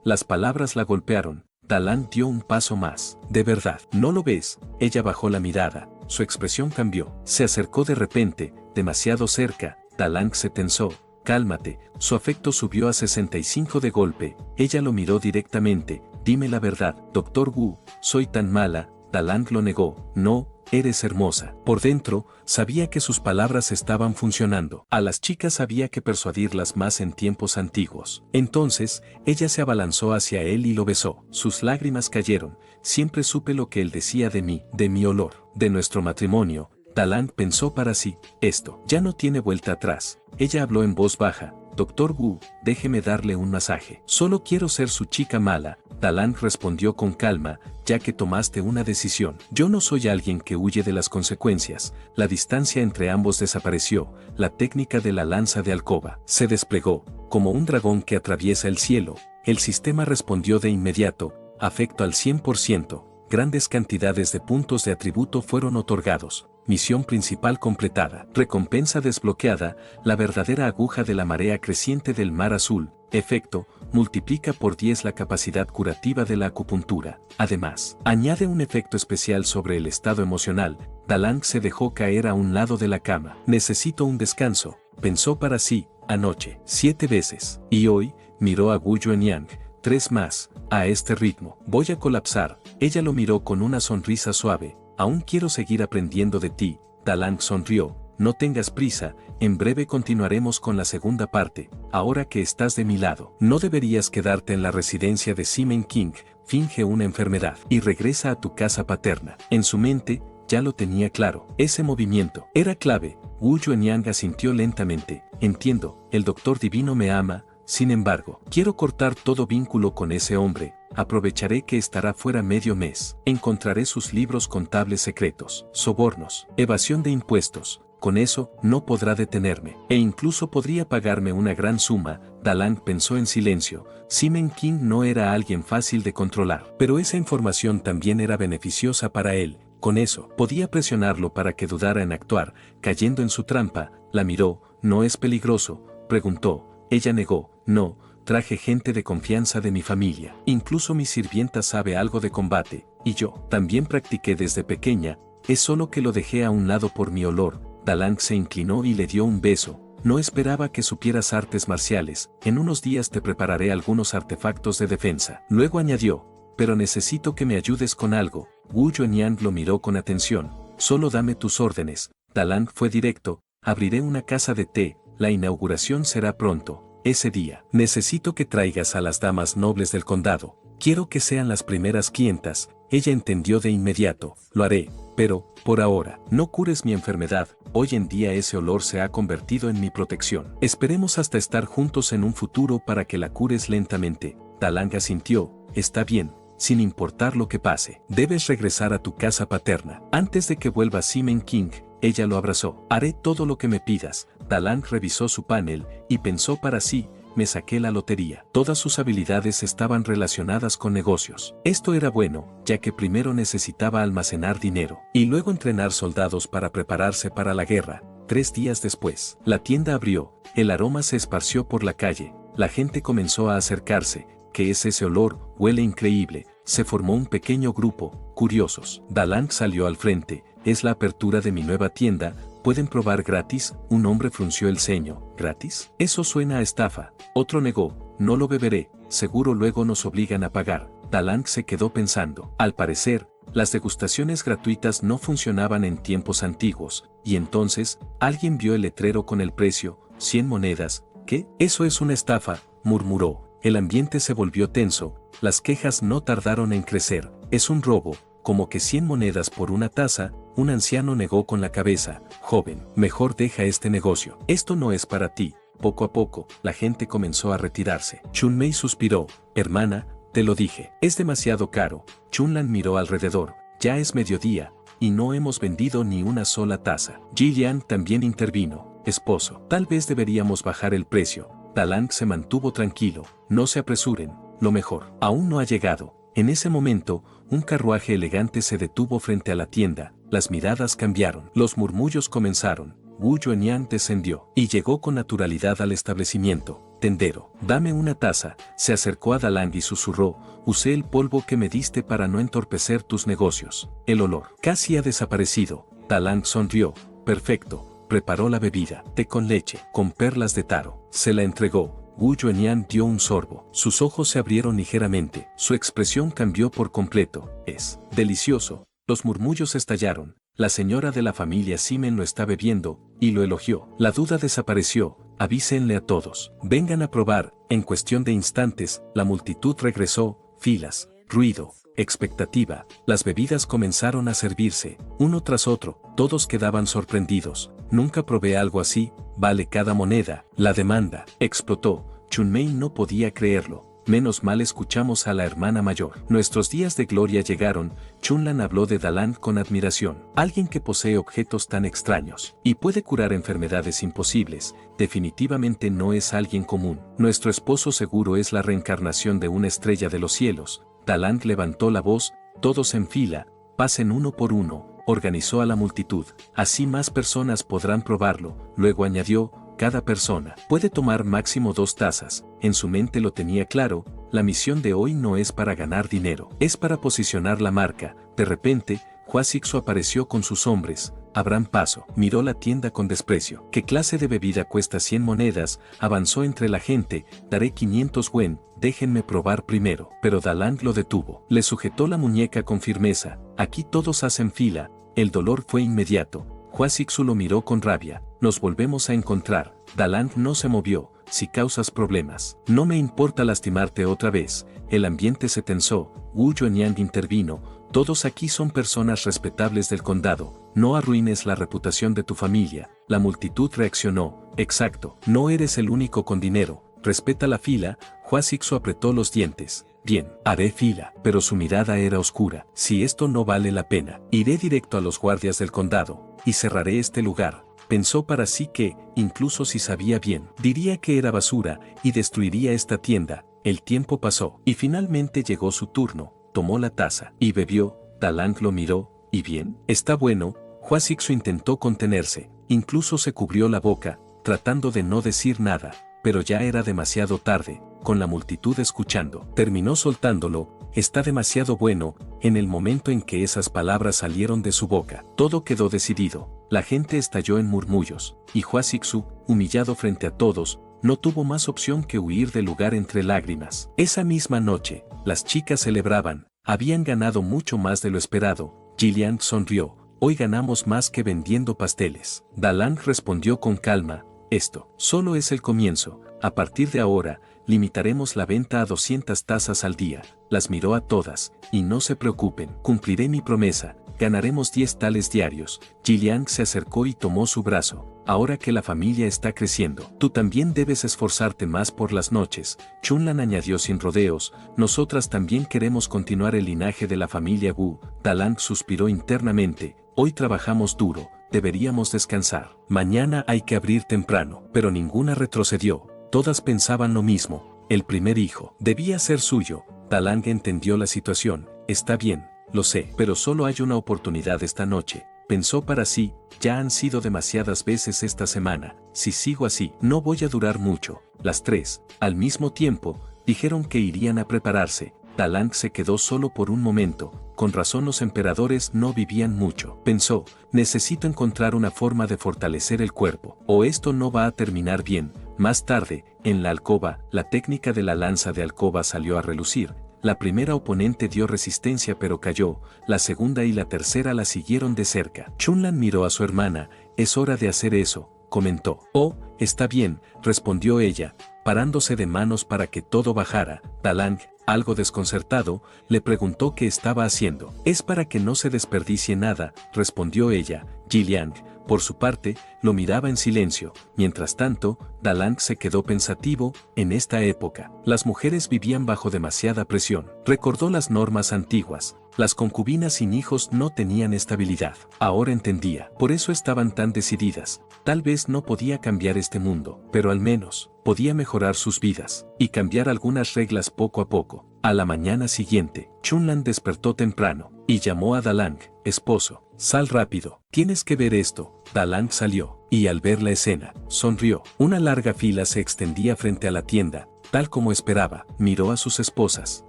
Las palabras la golpearon. Dalang dio un paso más. ¿De verdad? ¿No lo ves? Ella bajó la mirada. Su expresión cambió. Se acercó de repente, demasiado cerca. Dalang se tensó. Cálmate. Su afecto subió a 65 de golpe. Ella lo miró directamente. Dime la verdad, Dr. Wu, soy tan mala. Dalang lo negó. No, eres hermosa. Por dentro, sabía que sus palabras estaban funcionando. A las chicas había que persuadirlas más en tiempos antiguos. Entonces, ella se abalanzó hacia él y lo besó. Sus lágrimas cayeron. Siempre supe lo que él decía de mí, de mi olor, de nuestro matrimonio. Dalang pensó para sí: esto ya no tiene vuelta atrás. Ella habló en voz baja: Dr. Wu, déjeme darle un masaje. Solo quiero ser su chica mala. Dalang respondió con calma: ya que tomaste una decisión. Yo no soy alguien que huye de las consecuencias. La distancia entre ambos desapareció. La técnica de la lanza de alcoba se desplegó. Como un dragón que atraviesa el cielo, el sistema respondió de inmediato. Afecto al 100%. Grandes cantidades de puntos de atributo fueron otorgados. Misión principal completada. Recompensa desbloqueada. La verdadera aguja de la marea creciente del mar azul. Efecto: multiplica por 10 la capacidad curativa de la acupuntura. Además, añade un efecto especial sobre el estado emocional. Dalang se dejó caer a un lado de la cama. Necesito un descanso, pensó para sí, anoche, 7 veces. Y hoy, miró a Gu Yuanyang, 3 más, a este ritmo. Voy a colapsar. Ella lo miró con una sonrisa suave. Aún quiero seguir aprendiendo de ti. Dalang sonrió. No tengas prisa, en breve continuaremos con la segunda parte. Ahora que estás de mi lado, no deberías quedarte en la residencia de Simen King. Finge una enfermedad y regresa a tu casa paterna. En su mente, ya lo tenía claro. Ese movimiento era clave. Wu Yuanyang asintió lentamente. Entiendo, el doctor divino me ama. Sin embargo, quiero cortar todo vínculo con ese hombre. Aprovecharé que estará fuera medio mes. Encontraré sus libros contables secretos, sobornos, evasión de impuestos. Con eso, no podrá detenerme. E incluso podría pagarme una gran suma. Dalang pensó en silencio. Simen King no era alguien fácil de controlar. Pero esa información también era beneficiosa para él. Con eso, podía presionarlo para que dudara en actuar. Cayendo en su trampa, la miró. ¿No es peligroso?, preguntó. Ella negó. No, traje gente de confianza de mi familia. Incluso mi sirvienta sabe algo de combate. Y yo, también practiqué desde pequeña. Es solo que lo dejé a un lado por mi olor. Dalang se inclinó y le dio un beso. No esperaba que supieras artes marciales. En unos días te prepararé algunos artefactos de defensa. Luego añadió, pero necesito que me ayudes con algo. Wu Yuanyang lo miró con atención. Solo dame tus órdenes. Dalang fue directo. Abriré una casa de té. La inauguración será pronto. Ese día, necesito que traigas a las damas nobles del condado. Quiero que sean las primeras clientas. Ella entendió de inmediato. Lo haré, pero, por ahora, no cures mi enfermedad. Hoy en día ese olor se ha convertido en mi protección. Esperemos hasta estar juntos en un futuro para que la cures lentamente. Dalang asintió. Está bien, sin importar lo que pase. Debes regresar a tu casa paterna. Antes de que vuelva Simen King, ella lo abrazó. Haré todo lo que me pidas. Dalang revisó su panel y pensó para sí, me saqué la lotería. Todas sus habilidades estaban relacionadas con negocios. Esto era bueno, ya que primero necesitaba almacenar dinero y luego entrenar soldados para prepararse para la guerra. 3 días después, la tienda abrió, el aroma se esparció por la calle, la gente comenzó a acercarse. ¿Qué es ese olor? Huele increíble. Se formó un pequeño grupo, curiosos. Dalang salió al frente. Es la apertura de mi nueva tienda. ¿Pueden probar gratis? Un hombre frunció el ceño. ¿Gratis? Eso suena a estafa. Otro negó. No lo beberé. Seguro luego nos obligan a pagar. Dalang se quedó pensando. Al parecer, las degustaciones gratuitas no funcionaban en tiempos antiguos. Y entonces, alguien vio el letrero con el precio, 100 monedas. ¿Qué? Eso es una estafa, murmuró. El ambiente se volvió tenso, las quejas no tardaron en crecer. Es un robo, como que 100 monedas por una taza. Un anciano negó con la cabeza. Joven, mejor deja este negocio. Esto no es para ti. Poco a poco, la gente comenzó a retirarse. Chunmei suspiró. Hermana, te lo dije. Es demasiado caro. Chunlan miró alrededor. Ya es mediodía, y no hemos vendido ni una sola taza. Jilian también intervino. Esposo, tal vez deberíamos bajar el precio. Dalang se mantuvo tranquilo. No se apresuren, lo mejor aún no ha llegado. En ese momento, un carruaje elegante se detuvo frente a la tienda. Las miradas cambiaron. Los murmullos comenzaron. Wu Yuanyang descendió y llegó con naturalidad al establecimiento. Tendero, dame una taza. Se acercó a Dalang y susurró. Usé el polvo que me diste para no entorpecer tus negocios. El olor casi ha desaparecido. Dalang sonrió. Perfecto. Preparó la bebida, té con leche, con perlas de taro. Se la entregó. Wu Yuanyang dio un sorbo. Sus ojos se abrieron ligeramente. Su expresión cambió por completo. Es delicioso. Los murmullos estallaron. La señora de la familia Simen lo está bebiendo, y lo elogió. La duda desapareció. Avísenle a todos. Vengan a probar. En cuestión de instantes, la multitud regresó. Filas, ruido, expectativa. Las bebidas comenzaron a servirse, uno tras otro. Todos quedaban sorprendidos. Nunca probé algo así. Vale cada moneda. La demanda explotó. Chunmei no podía creerlo. Menos mal escuchamos a la hermana mayor. Nuestros días de gloria llegaron. Chunlan habló de Dalang con admiración. Alguien que posee objetos tan extraños y puede curar enfermedades imposibles, definitivamente no es alguien común. Nuestro esposo seguro es la reencarnación de una estrella de los cielos. Dalang levantó la voz. Todos en fila, pasen uno por uno. Organizó a la multitud. Así más personas podrán probarlo. Luego añadió, Cada persona puede tomar máximo 2 tazas. En su mente lo tenía claro, la misión de hoy no es para ganar dinero, es para posicionar la marca. De repente, Hua Sixu apareció con sus hombres. Abran paso, miró la tienda con desprecio. ¿Qué clase de bebida cuesta 100 monedas? Avanzó entre la gente. Daré 500 wen, déjenme probar primero. Pero Dalang lo detuvo. Le sujetó la muñeca con firmeza. Aquí todos hacen fila. El dolor fue inmediato. Hua Sixu lo miró con rabia. Nos volvemos a encontrar. Dalang no se movió. Si causas problemas, no me importa lastimarte otra vez. El ambiente se tensó. Wu Yuanyang intervino. Todos aquí son personas respetables del condado. No arruines la reputación de tu familia. La multitud reaccionó. Exacto. No eres el único con dinero. Respeta la fila. Hua Sixu apretó los dientes. Bien, haré fila, pero su mirada era oscura. Si esto no vale la pena, iré directo a los guardias del condado y cerraré este lugar. Pensó para sí que, incluso si sabía bien, diría que era basura y destruiría esta tienda. El tiempo pasó y finalmente llegó su turno. Tomó la taza y bebió. Dalang lo miró. ¿Y bien? ¿Está bueno? Hua Sixu intentó contenerse. Incluso se cubrió la boca, tratando de no decir nada. Pero ya era demasiado tarde, con la multitud escuchando. Terminó soltándolo. Está demasiado bueno. En el momento en que esas palabras salieron de su boca, todo quedó decidido. La gente estalló en murmullos, y Hua Sixu, humillado frente a todos, no tuvo más opción que huir del lugar entre lágrimas. Esa misma noche, las chicas celebraban. Habían ganado mucho más de lo esperado. Jiliang sonrió. Hoy ganamos más que vendiendo pasteles. Dalang respondió con calma. Esto solo es el comienzo. A partir de ahora, limitaremos la venta a 200 tazas al día. Las miró a todas. Y no se preocupen, cumpliré mi promesa. Ganaremos 10 tales diarios. Jiliang se acercó y tomó su brazo. Ahora que la familia está creciendo, tú también debes esforzarte más por las noches. Chunlan añadió sin rodeos. Nosotras también queremos continuar el linaje de la familia Wu. Dalang suspiró internamente. Hoy trabajamos duro. Deberíamos descansar. Mañana hay que abrir temprano. Pero ninguna retrocedió. Todas pensaban lo mismo. El primer hijo debía ser suyo. Dalang entendió la situación. Está bien, lo sé, pero solo hay una oportunidad esta noche. Pensó para sí, ya han sido demasiadas veces esta semana. Si sigo así, no voy a durar mucho. Las tres, al mismo tiempo, dijeron que irían a prepararse. Dalang se quedó solo por un momento. Con razón los emperadores no vivían mucho. Pensó, necesito encontrar una forma de fortalecer el cuerpo, o esto no va a terminar bien. Más tarde, en la alcoba, la técnica de la lanza de alcoba salió a relucir. La primera oponente dio resistencia pero cayó, la segunda y la tercera la siguieron de cerca. Chunlan miró a su hermana. Es hora de hacer eso, comentó. Oh, está bien, respondió ella, parándose de manos para que todo bajara. Dalang, algo desconcertado, le preguntó qué estaba haciendo. Es para que no se desperdicie nada, respondió ella. Jiliang, por su parte, lo miraba en silencio. Mientras tanto, Dalang se quedó pensativo. En esta época, las mujeres vivían bajo demasiada presión. Recordó las normas antiguas. Las concubinas sin hijos no tenían estabilidad. Ahora entendía. Por eso estaban tan decididas. Tal vez no podía cambiar este mundo, pero al menos podía mejorar sus vidas y cambiar algunas reglas poco a poco. A la mañana siguiente, Chunlan despertó temprano y llamó a Dalang. Esposo, sal rápido, tienes que ver esto. Dalang salió, y al ver la escena, sonrió. Una larga fila se extendía frente a la tienda. Tal como esperaba, miró a sus esposas.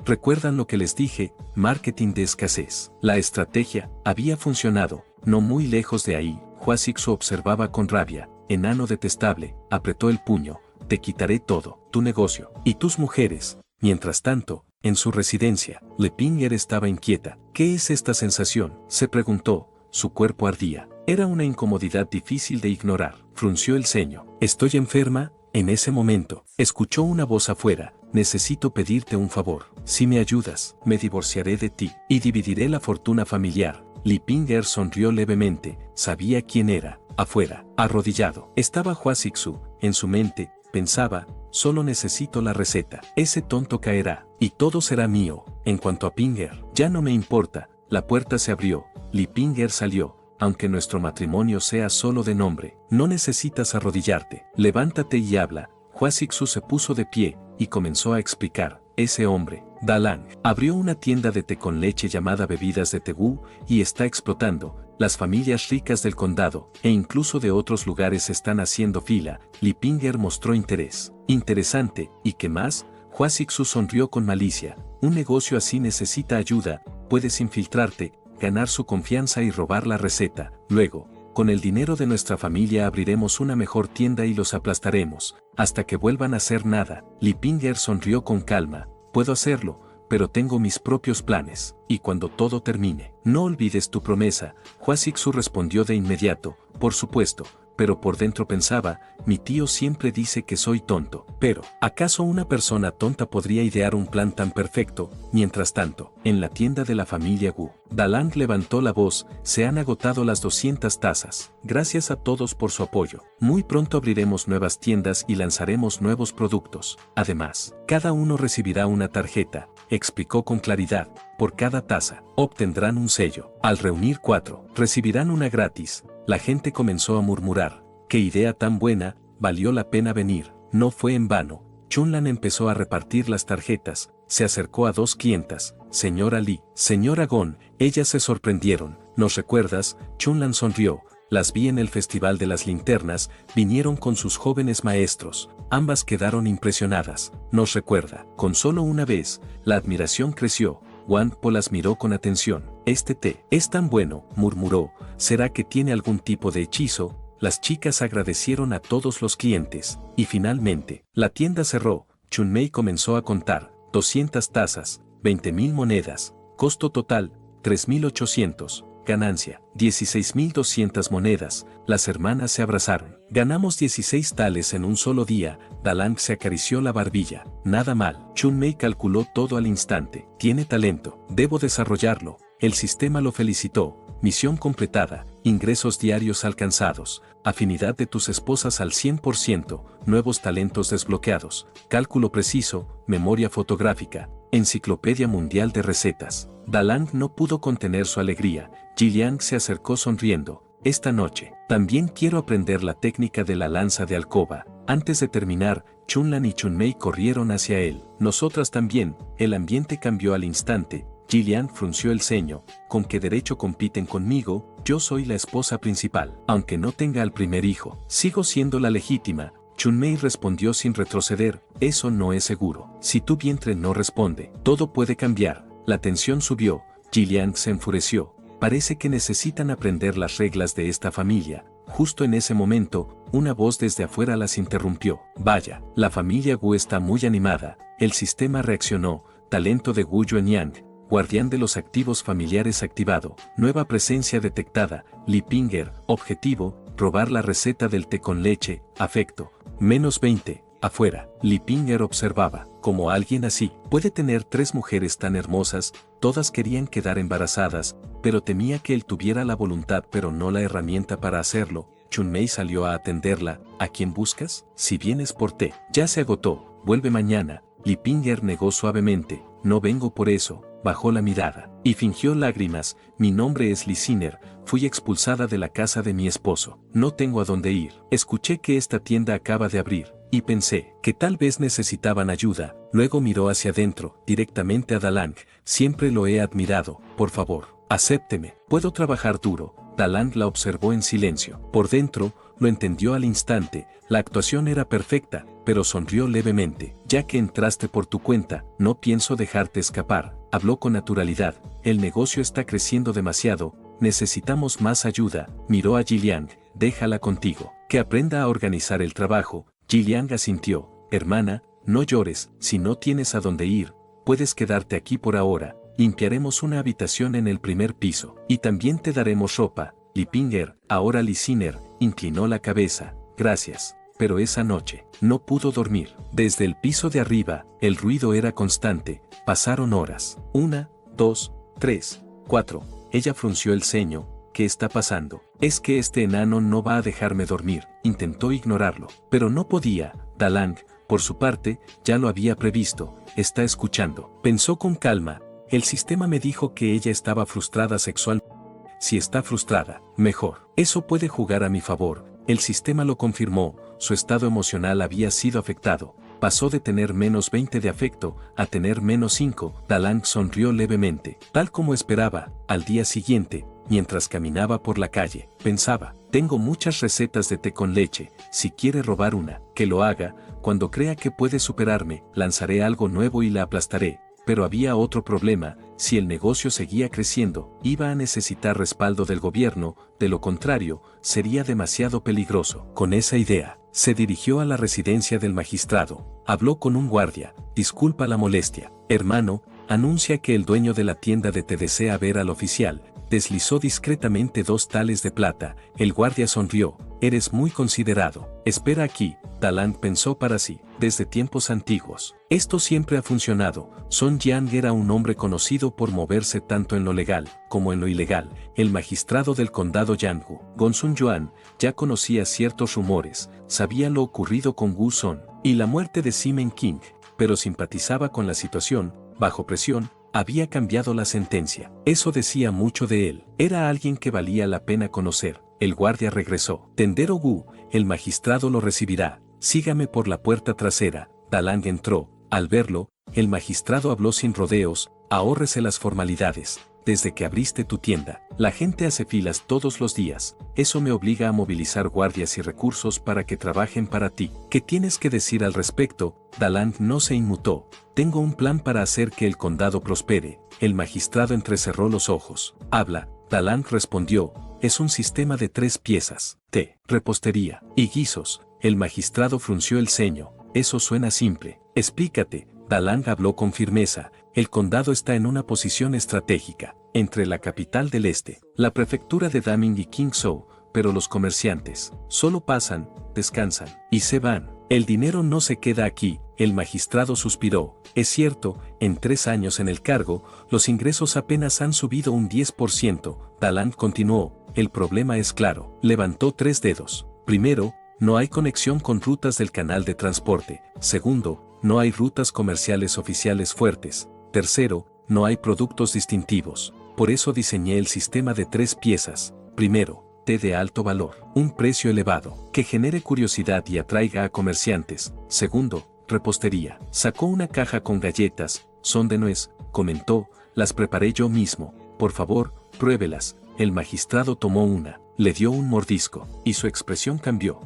¿Recuerdan lo que les dije? Marketing de escasez. La estrategia había funcionado. No muy lejos de ahí, Hua Sixu observaba con rabia. Enano detestable, apretó el puño. Te quitaré todo, tu negocio y tus mujeres. Mientras tanto, en su residencia, Le Pinger estaba inquieta. ¿Qué es esta sensación?, se preguntó. Su cuerpo ardía. Era una incomodidad difícil de ignorar. Frunció el ceño. ¿Estoy enferma? En ese momento, escuchó una voz afuera. Necesito pedirte un favor. Si me ayudas, me divorciaré de ti y dividiré la fortuna familiar. Li Pinger sonrió levemente. Sabía quién era. Afuera, arrodillado, estaba Hua Sixu. En su mente, pensaba, solo necesito la receta. Ese tonto caerá, y todo será mío. En cuanto a Pinger, ya no me importa. La puerta se abrió. Li Pinger salió. Aunque nuestro matrimonio sea solo de nombre, no necesitas arrodillarte. Levántate y habla. Hua Sixu se puso de pie, y comenzó a explicar. Ese hombre, Dalang, abrió una tienda de té con leche llamada Bebidas de Tegu, y está explotando. las familias ricas del condado, e incluso de otros lugares están haciendo fila. Lipinger mostró interés. Interesante, ¿y qué más? Hua Sixu sonrió con malicia. Un negocio así necesita ayuda, puedes infiltrarte, ganar su confianza y robar la receta. Luego, con el dinero de nuestra familia abriremos una mejor tienda y los aplastaremos, hasta que vuelvan a hacer nada. Lipinger sonrió con calma. Puedo hacerlo, pero tengo mis propios planes, y cuando todo termine, no olvides tu promesa. Hua Sixu respondió de inmediato, por supuesto, pero por dentro pensaba, mi tío siempre dice que soy tonto. Pero, ¿acaso una persona tonta podría idear un plan tan perfecto? Mientras tanto, en la tienda de la familia Wu, Dalang levantó la voz, se han agotado las 200 tazas. Gracias a todos por su apoyo. Muy pronto abriremos nuevas tiendas y lanzaremos nuevos productos. Además, cada uno recibirá una tarjeta, explicó con claridad. Por cada taza, obtendrán un sello. Al reunir 4, recibirán una gratis. La gente comenzó a murmurar, ¡qué idea tan buena! Valió la pena venir. No fue en vano. Chunlan empezó a repartir las tarjetas, se acercó a 2 clientas, señora Li, señora Gon, ellas se sorprendieron. ¿Nos recuerdas? Chunlan sonrió. Las vi en el Festival de las Linternas, vinieron con sus jóvenes maestros. Ambas quedaron impresionadas. ¿Nos recuerda? Con solo una vez, la admiración creció. Wang Po las miró con atención. Este té es tan bueno, murmuró. ¿Será que tiene algún tipo de hechizo? Las chicas agradecieron a todos los clientes. Y finalmente, la tienda cerró. Chunmei comenzó a contar. 200 tazas, 20.000 monedas. Costo total, 3.800. Ganancia, 16.200 monedas. Las hermanas se abrazaron. Ganamos 16 tales en un solo día. Dalang se acarició la barbilla. Nada mal. Chunmei calculó todo al instante. Tiene talento. Debo desarrollarlo. El sistema lo felicitó. Misión completada. Ingresos diarios alcanzados. Afinidad de tus esposas al 100%. Nuevos talentos desbloqueados. Cálculo preciso. Memoria fotográfica. Enciclopedia Mundial de Recetas. Dalang no pudo contener su alegría. Jiliang se acercó sonriendo. Esta noche, también quiero aprender la técnica de la lanza de alcoba. Antes de terminar, Chunlan y Chunmei corrieron hacia él. Nosotras también. El ambiente cambió al instante. Jiliang frunció el ceño. ¿Con qué derecho compiten conmigo? Yo soy la esposa principal. Aunque no tenga al primer hijo, sigo siendo la legítima. Chunmei respondió sin retroceder, eso no es seguro. Si tu vientre no responde, todo puede cambiar. La tensión subió. Jiliang se enfureció. Parece que necesitan aprender las reglas de esta familia. Justo en ese momento, una voz desde afuera las interrumpió. Vaya, la familia Wu está muy animada. El sistema reaccionó. Talento de Wu Yuanyang, guardián de los activos familiares activado. Nueva presencia detectada. Lipinger, objetivo, robar la receta del té con leche. Afecto, -20. Afuera, Lipinger observaba, como alguien así, puede tener 3 mujeres tan hermosas, todas querían quedar embarazadas, pero temía que él tuviera la voluntad pero no la herramienta para hacerlo. Chunmei salió a atenderla. ¿A quién buscas? Si vienes por té, ya se agotó, vuelve mañana. Lipinger negó suavemente, no vengo por eso. Bajó la mirada, y fingió lágrimas. Mi nombre es Lisiner, fui expulsada de la casa de mi esposo. No tengo a dónde ir. Escuché que esta tienda acaba de abrir, y pensé que tal vez necesitaban ayuda. Luego miró hacia adentro, directamente a Dalang. Siempre lo he admirado, por favor, acépteme. Puedo trabajar duro. Dalang la observó en silencio. Por dentro, lo entendió al instante. La actuación era perfecta, pero sonrió levemente. Ya que entraste por tu cuenta, no pienso dejarte escapar. Habló con naturalidad. El negocio está creciendo demasiado. Necesitamos más ayuda. Miró a Jiliang. Déjala contigo. Que aprenda a organizar el trabajo. Jiliang asintió. Hermana, no llores. Si no tienes a dónde ir, puedes quedarte aquí por ahora. Limpiaremos una habitación en el primer piso. Y también te daremos ropa. Lipinger, ahora Lisiner, inclinó la cabeza. Gracias. Pero esa noche, no pudo dormir. Desde el piso de arriba, el ruido era constante. Pasaron horas. 1, 2, 3, 4. Ella frunció el ceño. ¿Qué está pasando? Es que este enano no va a dejarme dormir. Intentó ignorarlo, pero no podía. Dalang, por su parte, ya lo había previsto. Está escuchando. Pensó con calma. El sistema me dijo que ella estaba frustrada sexualmente. Si está frustrada, mejor. Eso puede jugar a mi favor. El sistema lo confirmó. Su estado emocional había sido afectado. Pasó de tener -20 de afecto a tener -5. Dalang sonrió levemente. Tal como esperaba, al día siguiente, mientras caminaba por la calle. Pensaba, tengo muchas recetas de té con leche, si quiere robar una, que lo haga, cuando crea que puede superarme, lanzaré algo nuevo y la aplastaré. Pero había otro problema, si el negocio seguía creciendo, iba a necesitar respaldo del gobierno, de lo contrario, sería demasiado peligroso. Con esa idea, se dirigió a la residencia del magistrado, habló con un guardia, disculpa la molestia, hermano, anuncia que el dueño de la tienda de té desea ver al oficial, deslizó discretamente 2 tales de plata, el guardia sonrió, eres muy considerado, espera aquí, Dalang pensó para sí, desde tiempos antiguos. Esto siempre ha funcionado, Song Jiang era un hombre conocido por moverse tanto en lo legal, como en lo ilegal, el magistrado del condado Yanghu, Gongsun Yuan, ya conocía ciertos rumores, sabía lo ocurrido con Gu Son, y la muerte de Simen King, pero simpatizaba con la situación, bajo presión, había cambiado la sentencia. Eso decía mucho de él. Era alguien que valía la pena conocer. El guardia regresó. Tendero Gu, el magistrado lo recibirá. Sígame por la puerta trasera. Dalang entró. Al verlo, el magistrado habló sin rodeos. Ahórrese las formalidades. Desde que abriste tu tienda, la gente hace filas todos los días. Eso me obliga a movilizar guardias y recursos para que trabajen para ti. ¿Qué tienes que decir al respecto? Dalang no se inmutó. Tengo un plan para hacer que el condado prospere. El magistrado entrecerró los ojos. Habla. Dalang respondió. Es un sistema de 3 piezas. Té, repostería y guisos. El magistrado frunció el ceño. Eso suena simple. Explícate. Dalang habló con firmeza. El condado está en una posición estratégica, entre la capital del este, la prefectura de Daming y Qingzhou, pero los comerciantes solo pasan, descansan y se van. El dinero no se queda aquí, el magistrado suspiró. Es cierto, en 3 años en el cargo, los ingresos apenas han subido un 10%. Dalang continuó, el problema es claro. Levantó 3 dedos. Primero, no hay conexión con rutas del canal de transporte. Segundo, no hay rutas comerciales oficiales fuertes. Tercero, no hay productos distintivos. Por eso diseñé el sistema de 3 piezas. Primero, té de alto valor, un precio elevado, que genere curiosidad y atraiga a comerciantes. Segundo, repostería. Sacó una caja con galletas, son de nuez, comentó, las preparé yo mismo. Por favor, pruébelas. El magistrado tomó una, le dio un mordisco, y su expresión cambió.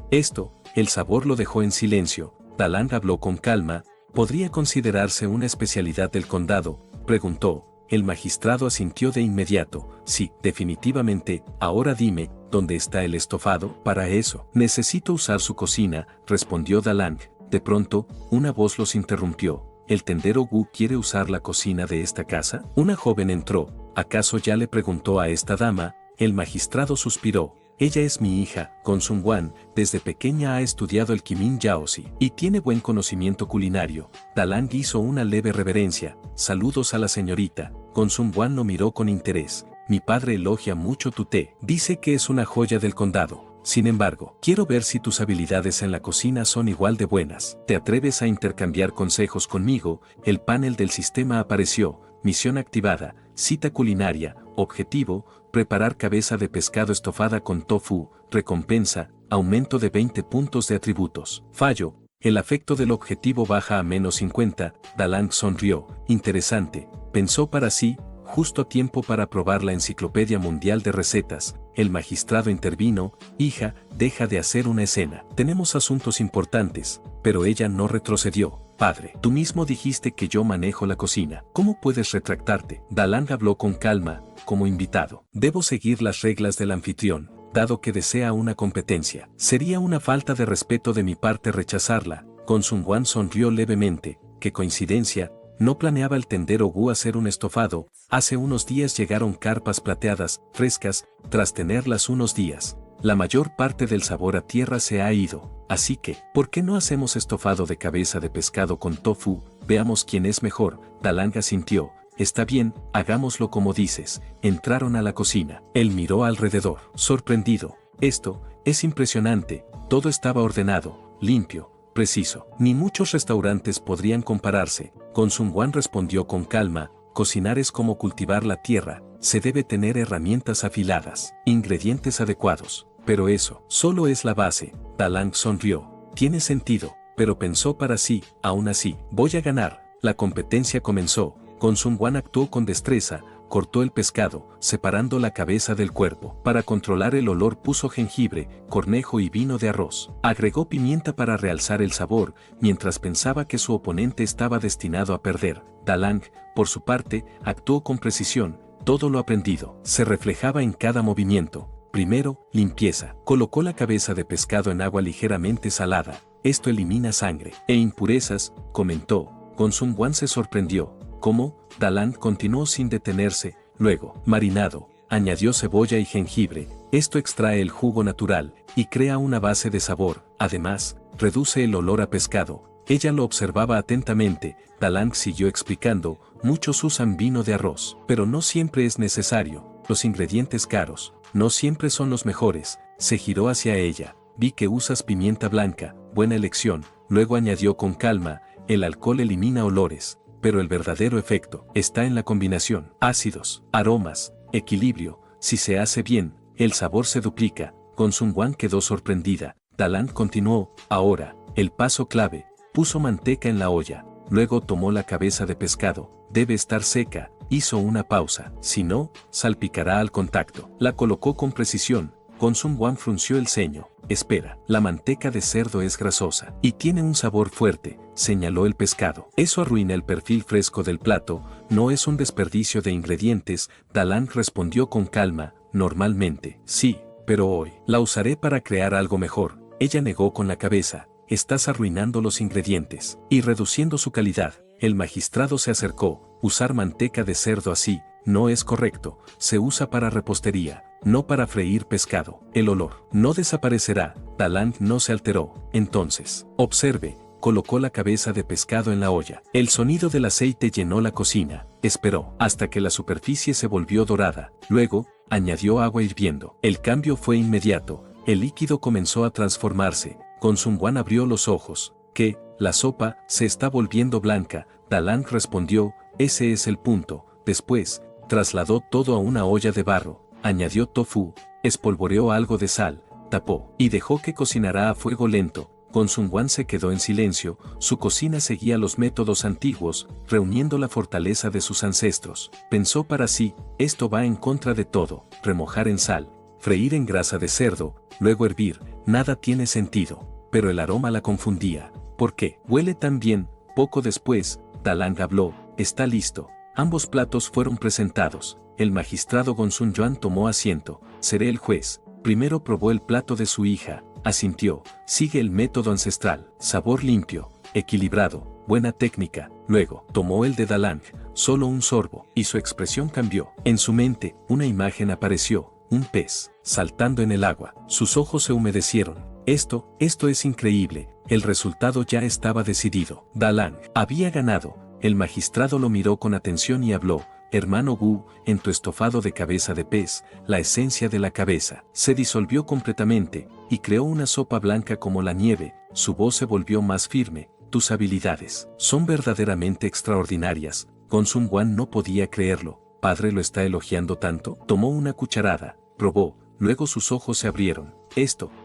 El sabor lo dejó en silencio. Dalang habló con calma. ¿Podría considerarse una especialidad del condado?, preguntó. El magistrado asintió de inmediato. Sí, definitivamente. Ahora dime, ¿dónde está el estofado? Para eso, necesito usar su cocina, respondió Dalang. De pronto, una voz los interrumpió. ¿El tendero Gu quiere usar la cocina de esta casa? Una joven entró. ¿Acaso ya le preguntó a esta dama? El magistrado suspiró. Ella es mi hija, Gongsun Wan, desde pequeña ha estudiado el Kimin Yaozi y tiene buen conocimiento culinario. Dalang hizo una leve reverencia. Saludos a la señorita. Gongsun Wan lo miró con interés. Mi padre elogia mucho tu té. Dice que es una joya del condado. Sin embargo, quiero ver si tus habilidades en la cocina son igual de buenas. ¿Te atreves a intercambiar consejos conmigo? El panel del sistema apareció. Misión activada. Cita culinaria. Objetivo. Preparar cabeza de pescado estofada con tofu. Recompensa. Aumento de 20 puntos de atributos. Fallo. El afecto del objetivo baja a -50. Dalang sonrió. Interesante. Pensó para sí. Justo a tiempo para probar la Enciclopedia Mundial de Recetas. El magistrado intervino. Hija, deja de hacer una escena. Tenemos asuntos importantes. Pero ella no retrocedió. Padre, tú mismo dijiste que yo manejo la cocina. ¿Cómo puedes retractarte? Dalang habló con calma, como invitado. Debo seguir las reglas del anfitrión, dado que desea una competencia. Sería una falta de respeto de mi parte rechazarla. Gongsun Wan sonrió levemente. ¿Qué coincidencia? No planeaba el tendero Gu hacer un estofado. Hace unos días llegaron carpas plateadas, frescas, tras tenerlas unos días. La mayor parte del sabor a tierra se ha ido. Así que, ¿por qué no hacemos estofado de cabeza de pescado con tofu? Veamos quién es mejor. Dalang asintió. Está bien, hagámoslo como dices. Entraron a la cocina. Él miró alrededor, sorprendido. Esto es impresionante. Todo estaba ordenado, limpio, preciso. Ni muchos restaurantes podrían compararse. Gongsun Wan respondió con calma. Cocinar es como cultivar la tierra. Se debe tener herramientas afiladas, ingredientes adecuados. Pero eso solo es la base. Dalang sonrió. Tiene sentido, pero pensó para sí, aún así, voy a ganar. La competencia comenzó. Gongsun Wan actuó con destreza, cortó el pescado, separando la cabeza del cuerpo. Para controlar el olor puso jengibre, cornejo y vino de arroz. Agregó pimienta para realzar el sabor, mientras pensaba que su oponente estaba destinado a perder. Dalang, por su parte, actuó con precisión. Todo lo aprendido se reflejaba en cada movimiento. Primero, limpieza. Colocó la cabeza de pescado en agua ligeramente salada. Esto elimina sangre e impurezas, comentó. Gongsun Wan se sorprendió. ¿Cómo? Dalang continuó sin detenerse. Luego, marinado. Añadió cebolla y jengibre. Esto extrae el jugo natural y crea una base de sabor. Además, reduce el olor a pescado. Ella lo observaba atentamente. Dalang siguió explicando. Muchos usan vino de arroz, pero no siempre es necesario. Los ingredientes caros no siempre son los mejores. Se giró hacia ella. Vi que usas pimienta blanca. Buena elección. Luego añadió con calma. El alcohol elimina olores, pero el verdadero efecto está en la combinación. Ácidos, aromas, equilibrio. Si se hace bien, el sabor se duplica. Gongsun Wan quedó sorprendida. Dalang continuó. Ahora, el paso clave. Puso manteca en la olla. Luego tomó la cabeza de pescado. Debe estar seca. Hizo una pausa. Si no, salpicará al contacto. La colocó con precisión. Gongsun Wan frunció el ceño. Espera, la manteca de cerdo es grasosa y tiene un sabor fuerte, señaló el pescado. Eso arruina el perfil fresco del plato, no es un desperdicio de ingredientes. Dalang respondió con calma. Normalmente, sí, pero hoy la usaré para crear algo mejor. Ella negó con la cabeza. Estás arruinando los ingredientes y reduciendo su calidad. El magistrado se acercó. Usar manteca de cerdo así no es correcto. Se usa para repostería, no para freír pescado. El olor no desaparecerá. Dalang no se alteró. Entonces, observe. Colocó la cabeza de pescado en la olla. El sonido del aceite llenó la cocina. Esperó hasta que la superficie se volvió dorada. Luego, añadió agua hirviendo. El cambio fue inmediato. El líquido comenzó a transformarse. Gongsun Wan abrió los ojos. ¿Qué? La sopa se está volviendo blanca. Dalang respondió. Ese es el punto. Después, trasladó todo a una olla de barro. Añadió tofu, espolvoreó algo de sal, tapó y dejó que cocinara a fuego lento. Gongsun Wan se quedó en silencio. Su cocina seguía los métodos antiguos, reuniendo la fortaleza de sus ancestros. Pensó para sí, esto va en contra de todo. Remojar en sal, freír en grasa de cerdo, luego hervir, nada tiene sentido. Pero el aroma la confundía. ¿Por qué? Huele tan bien. Poco después, Dalang habló. Está listo. Ambos platos fueron presentados. El magistrado Gongsun Yuan tomó asiento. Seré el juez. Primero probó el plato de su hija. Asintió. Sigue el método ancestral. Sabor limpio, equilibrado, buena técnica. Luego, tomó el de Dalang. Solo un sorbo. Y su expresión cambió. En su mente, una imagen apareció. Un pez, saltando en el agua. Sus ojos se humedecieron. Esto es increíble. El resultado ya estaba decidido. Dalang había ganado. El magistrado lo miró con atención y habló. Hermano Wu, en tu estofado de cabeza de pez, la esencia de la cabeza se disolvió completamente y creó una sopa blanca como la nieve. Su voz se volvió más firme. Tus habilidades son verdaderamente extraordinarias. Gongsun Wan no podía creerlo. ¿Padre lo está elogiando tanto? Tomó una cucharada, probó, luego sus ojos se abrieron.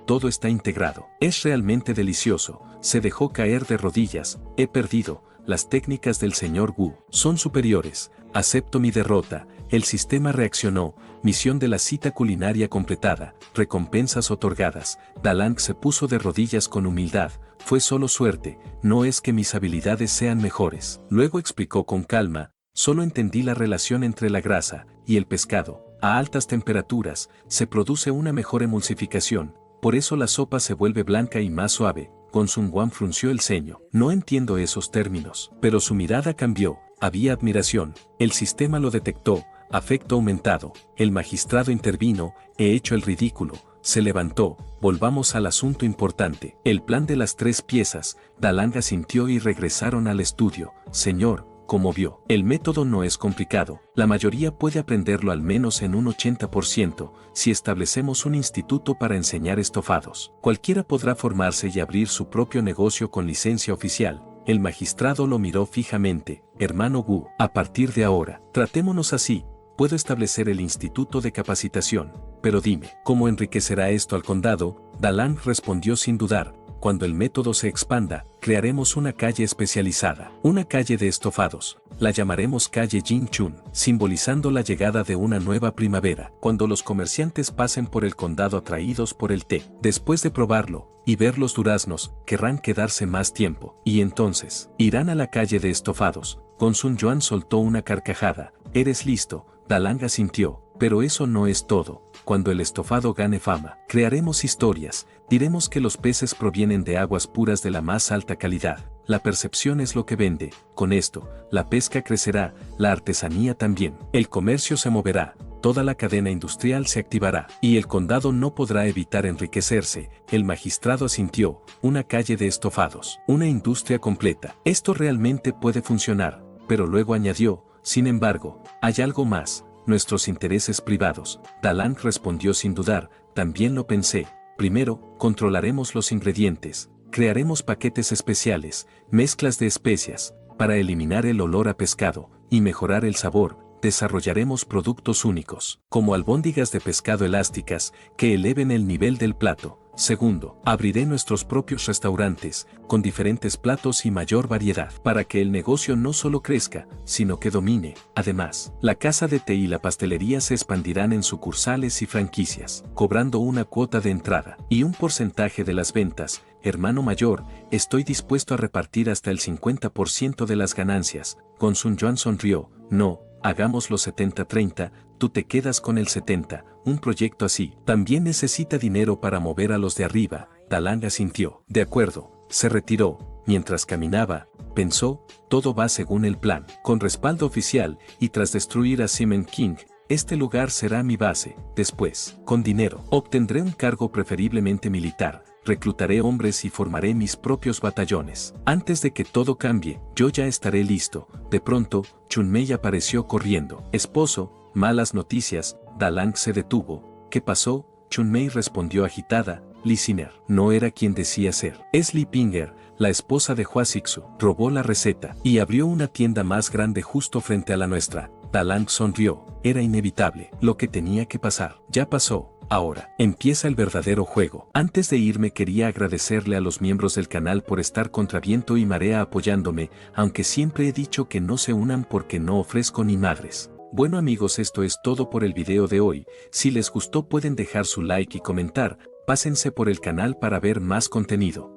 Todo está integrado. Es realmente delicioso. Se dejó caer de rodillas. He perdido. Las técnicas del señor Wu son superiores. Acepto mi derrota. El sistema reaccionó. Misión de la cita culinaria completada. Recompensas otorgadas. Dalang se puso de rodillas con humildad. Fue solo suerte. No es que mis habilidades sean mejores. Luego explicó con calma. Solo entendí la relación entre la grasa y el pescado. A altas temperaturas, se produce una mejor emulsificación. Por eso la sopa se vuelve blanca y más suave. Gongsun Wan frunció el ceño. No entiendo esos términos. Pero su mirada cambió. Había admiración. El sistema lo detectó. Afecto aumentado. El magistrado intervino. He hecho el ridículo. Se levantó. Volvamos al asunto importante. El plan de las 3 piezas. Dalang asintió y regresaron al estudio. Señor, como vio, el método no es complicado. La mayoría puede aprenderlo al menos en un 80%. Si establecemos un instituto para enseñar estofados, cualquiera podrá formarse y abrir su propio negocio con licencia oficial. El magistrado lo miró fijamente. Hermano Wu, a partir de ahora, tratémonos así. Puedo establecer el instituto de capacitación. Pero dime, ¿cómo enriquecerá esto al condado? Dalang respondió sin dudar. cuando el método se expanda, crearemos una calle especializada, una calle de estofados. La llamaremos calle Jin Chun, simbolizando la llegada de una nueva primavera, cuando los comerciantes pasen por el condado atraídos por el té. Después de probarlo y ver los duraznos, querrán quedarse más tiempo, y entonces irán a la calle de estofados. Gonsun Yuan soltó una carcajada. ¿Eres listo? Dalang asintió. Pero eso no es todo. Cuando el estofado gane fama, crearemos historias, diremos que los peces provienen de aguas puras de la más alta calidad. La percepción es lo que vende. Con esto, la pesca crecerá, la artesanía también. El comercio se moverá, toda la cadena industrial se activará, y el condado no podrá evitar enriquecerse. El magistrado asintió. Una calle de estofados, una industria completa. Esto realmente puede funcionar, pero luego añadió, sin embargo, hay algo más. Nuestros intereses privados. Dalang respondió sin dudar, también lo pensé. Primero, controlaremos los ingredientes. Crearemos paquetes especiales, mezclas de especias, para eliminar el olor a pescado y mejorar el sabor. Desarrollaremos productos únicos, como albóndigas de pescado elásticas, que eleven el nivel del plato. Segundo, abriré nuestros propios restaurantes, con diferentes platos y mayor variedad, para que el negocio no solo crezca, sino que domine. Además, la casa de té y la pastelería se expandirán en sucursales y franquicias, cobrando una cuota de entrada y un porcentaje de las ventas. Hermano mayor, estoy dispuesto a repartir hasta el 50% de las ganancias. Gonsun Yuan sonrió. No, hagamos los 70-30, tú te quedas con el 70%. Un proyecto así también necesita dinero para mover a los de arriba. Dalang asintió. De acuerdo, se retiró. Mientras caminaba, pensó, todo va según el plan. Con respaldo oficial, y tras destruir a Seaman King, este lugar será mi base. Después, con dinero, obtendré un cargo preferiblemente militar. Reclutaré hombres y formaré mis propios batallones. Antes de que todo cambie, yo ya estaré listo. De pronto, Chunmei apareció corriendo. Esposo, malas noticias. Dalang se detuvo. ¿Qué pasó? Chunmei respondió agitada. Li Siner no era quien decía ser. Es Li Pinger, la esposa de Hua Sixu. Robó la receta y abrió una tienda más grande justo frente a la nuestra. Dalang sonrió. Era inevitable. Lo que tenía que pasar. Ya pasó. Ahora, empieza el verdadero juego. Antes de irme quería agradecerle a los miembros del canal por estar contra viento y marea apoyándome, aunque siempre he dicho que no se unan porque no ofrezco ni madres. Bueno amigos, esto es todo por el video de hoy. Si les gustó pueden dejar su like y comentar, pásense por el canal para ver más contenido.